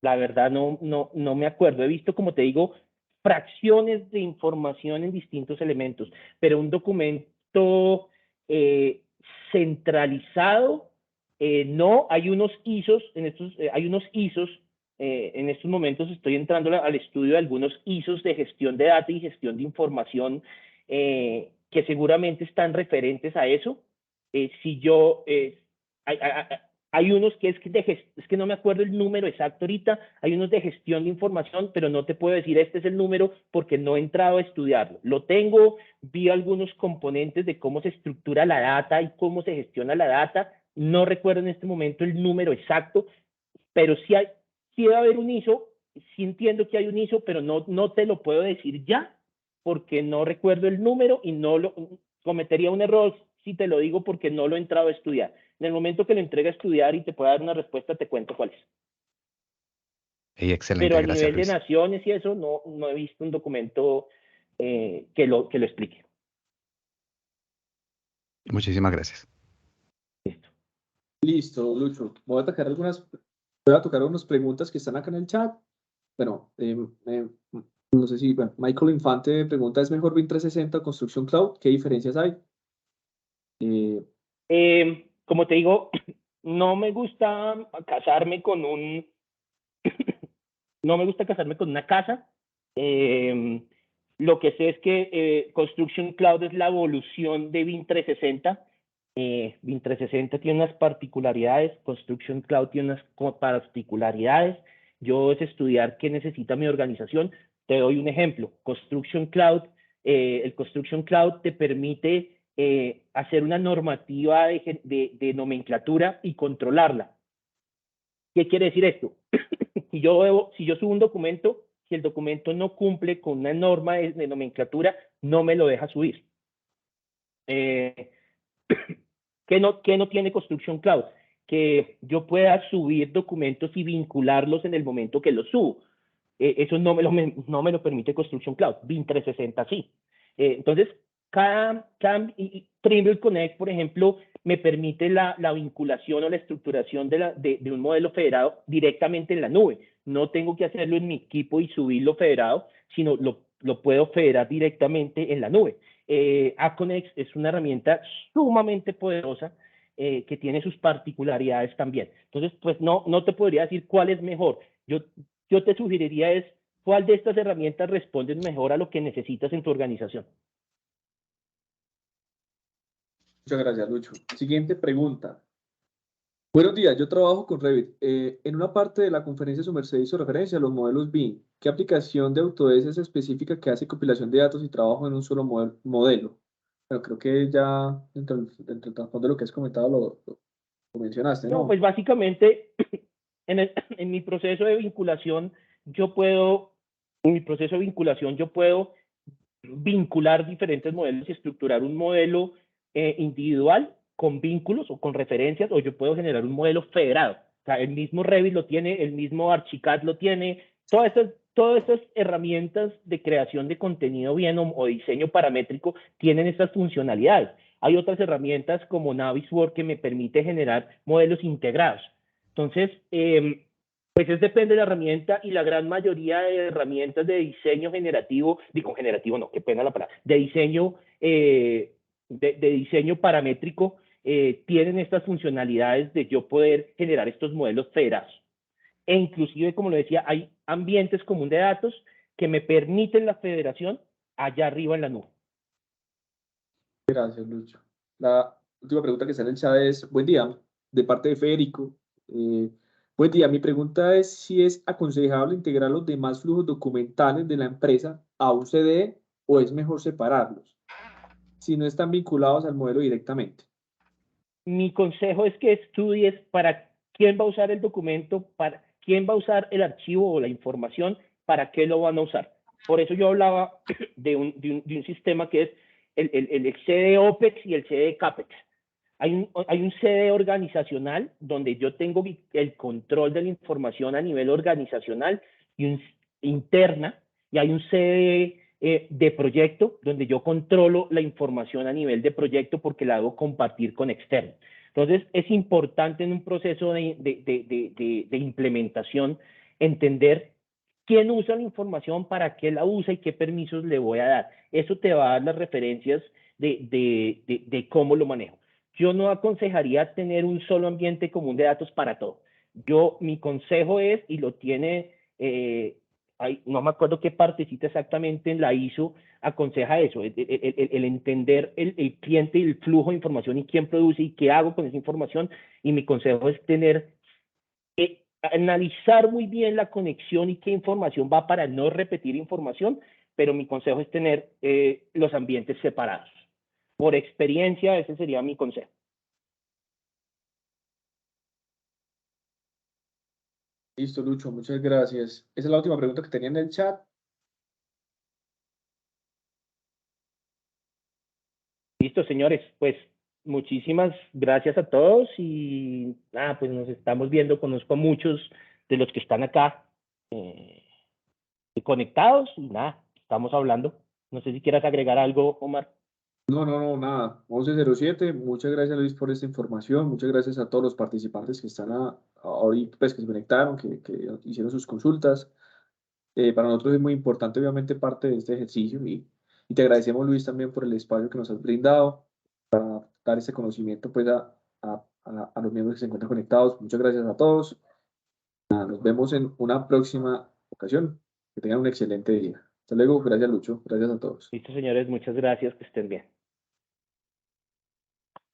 La verdad no me acuerdo. He visto, como te digo, fracciones de información en distintos elementos, pero un documento centralizado, no. Hay unos ISOs, en estos momentos estoy entrando al estudio de algunos ISOs de gestión de datos y gestión de información que seguramente están referentes a eso. Si yo, hay unos que es que no me acuerdo el número exacto ahorita, hay unos de gestión de información, pero no te puedo decir este es el número porque no he entrado a estudiarlo. Lo tengo, vi algunos componentes de cómo se estructura la data y cómo se gestiona la data. No recuerdo en este momento el número exacto, pero sí debe haber un ISO, sí entiendo que hay un ISO, pero no te lo puedo decir ya porque no recuerdo el número y cometería un error si te lo digo porque no lo he entrado a estudiar. En el momento que lo entregue a estudiar y te pueda dar una respuesta, te cuento cuál es. Excelente, Pero a gracias, nivel de Luis. naciones y eso, no he visto un documento que lo explique. Muchísimas gracias. Listo, Lucho. Voy a tocar algunas preguntas que están acá en el chat. Bueno, no sé si Michael Infante pregunta, ¿es mejor BIM 360 o Construction Cloud? ¿Qué diferencias hay? Como te digo, no me gusta casarme con una casa. Lo que sé es que Construction Cloud es la evolución de BIM 360. BIM 360 tiene unas particularidades, Construction Cloud tiene unas particularidades. Yo es estudiar qué necesita mi organización. Te doy un ejemplo. El Construction Cloud te permite hacer una normativa de nomenclatura y controlarla. ¿Qué quiere decir esto? Si yo subo un documento, si el documento no cumple con una norma de nomenclatura, no me lo deja subir. ¿Qué no tiene Construction Cloud? Que yo pueda subir documentos y vincularlos en el momento que los subo. Eso no me lo permite Construction Cloud. BIM 360 sí. Entonces, Trimble Connect, por ejemplo, me permite la vinculación o la estructuración de un modelo federado directamente en la nube. No tengo que hacerlo en mi equipo y subirlo federado, sino lo puedo federar directamente en la nube. Aconex es una herramienta sumamente poderosa que tiene sus particularidades también. Entonces, pues no te podría decir cuál es mejor. Yo te sugeriría es cuál de estas herramientas responde mejor a lo que necesitas en tu organización. Muchas gracias, Lucho. Siguiente pregunta. Buenos días, yo trabajo con Revit. En una parte de la conferencia su merced hizo referencia a los modelos BIM. ¿Qué aplicación de Autodesk es específica que hace compilación de datos y trabajo en un solo modelo? Bueno, creo que ya dentro del trasfondo de lo que has comentado lo mencionaste, ¿no? No, pues básicamente en mi proceso de vinculación yo puedo vincular diferentes modelos y estructurar un modelo individual con vínculos o con referencias, o yo puedo generar un modelo federado. O sea, el mismo Revit lo tiene, el mismo Archicad lo tiene. Todas estas herramientas de creación de contenido bien o diseño paramétrico tienen estas funcionalidades. Hay otras herramientas como Navisworks que me permite generar modelos integrados. Entonces, pues depende de la herramienta, y la gran mayoría de herramientas de diseño generativo, qué pena la palabra, de diseño paramétrico tienen estas funcionalidades de yo poder generar estos modelos federados. E inclusive, como lo decía, hay ambientes comunes de datos que me permiten la federación allá arriba en la nube. Gracias, Lucho. La última pregunta que está en el chat es, buen día, de parte de Federico. Buen día, mi pregunta es si es aconsejable integrar los demás flujos documentales de la empresa a un CDE o es mejor separarlos. si no están vinculados al modelo directamente? Mi consejo es que estudies para quién va a usar el documento, para quién va a usar el archivo o la información, para qué lo van a usar. Por eso yo hablaba de un sistema que es el CD OPEX y el CD CAPEX. Hay un CD organizacional donde yo tengo el control de la información a nivel organizacional y interna, y hay un CD de proyecto donde yo controlo la información a nivel de proyecto porque la hago compartir con externos. Entonces, es importante en un proceso de implementación entender quién usa la información, para qué la usa y qué permisos le voy a dar. Eso te va a dar las referencias de cómo lo manejo. Yo no aconsejaría tener un solo ambiente común de datos para todo. Mi consejo es, y lo tiene, no me acuerdo qué partecita exactamente en la ISO aconseja eso, el entender el cliente y el flujo de información y quién produce y qué hago con esa información. Y mi consejo es analizar muy bien la conexión y qué información va para no repetir información, pero mi consejo es tener los ambientes separados. Por experiencia, ese sería mi consejo. Listo, Lucho, muchas gracias. Esa es la última pregunta que tenía en el chat. Listo, señores, pues muchísimas gracias a todos y nada, pues nos estamos viendo. Conozco a muchos de los que están acá conectados y nada, estamos hablando. No sé si quieras agregar algo, Omar. No, nada. 11:07. Muchas gracias, Luis, por esta información. Muchas gracias a todos los participantes que están ahorita, pues, que se conectaron, que hicieron sus consultas. Para nosotros es muy importante, obviamente, parte de este ejercicio y te agradecemos, Luis, también por el espacio que nos has brindado para dar ese conocimiento, pues, a los miembros que se encuentran conectados. Muchas gracias a todos. Nada, nos vemos en una próxima ocasión. Que tengan un excelente día. Hasta luego. Gracias, Lucho. Gracias a todos. Listo, señores, muchas gracias, que estén bien.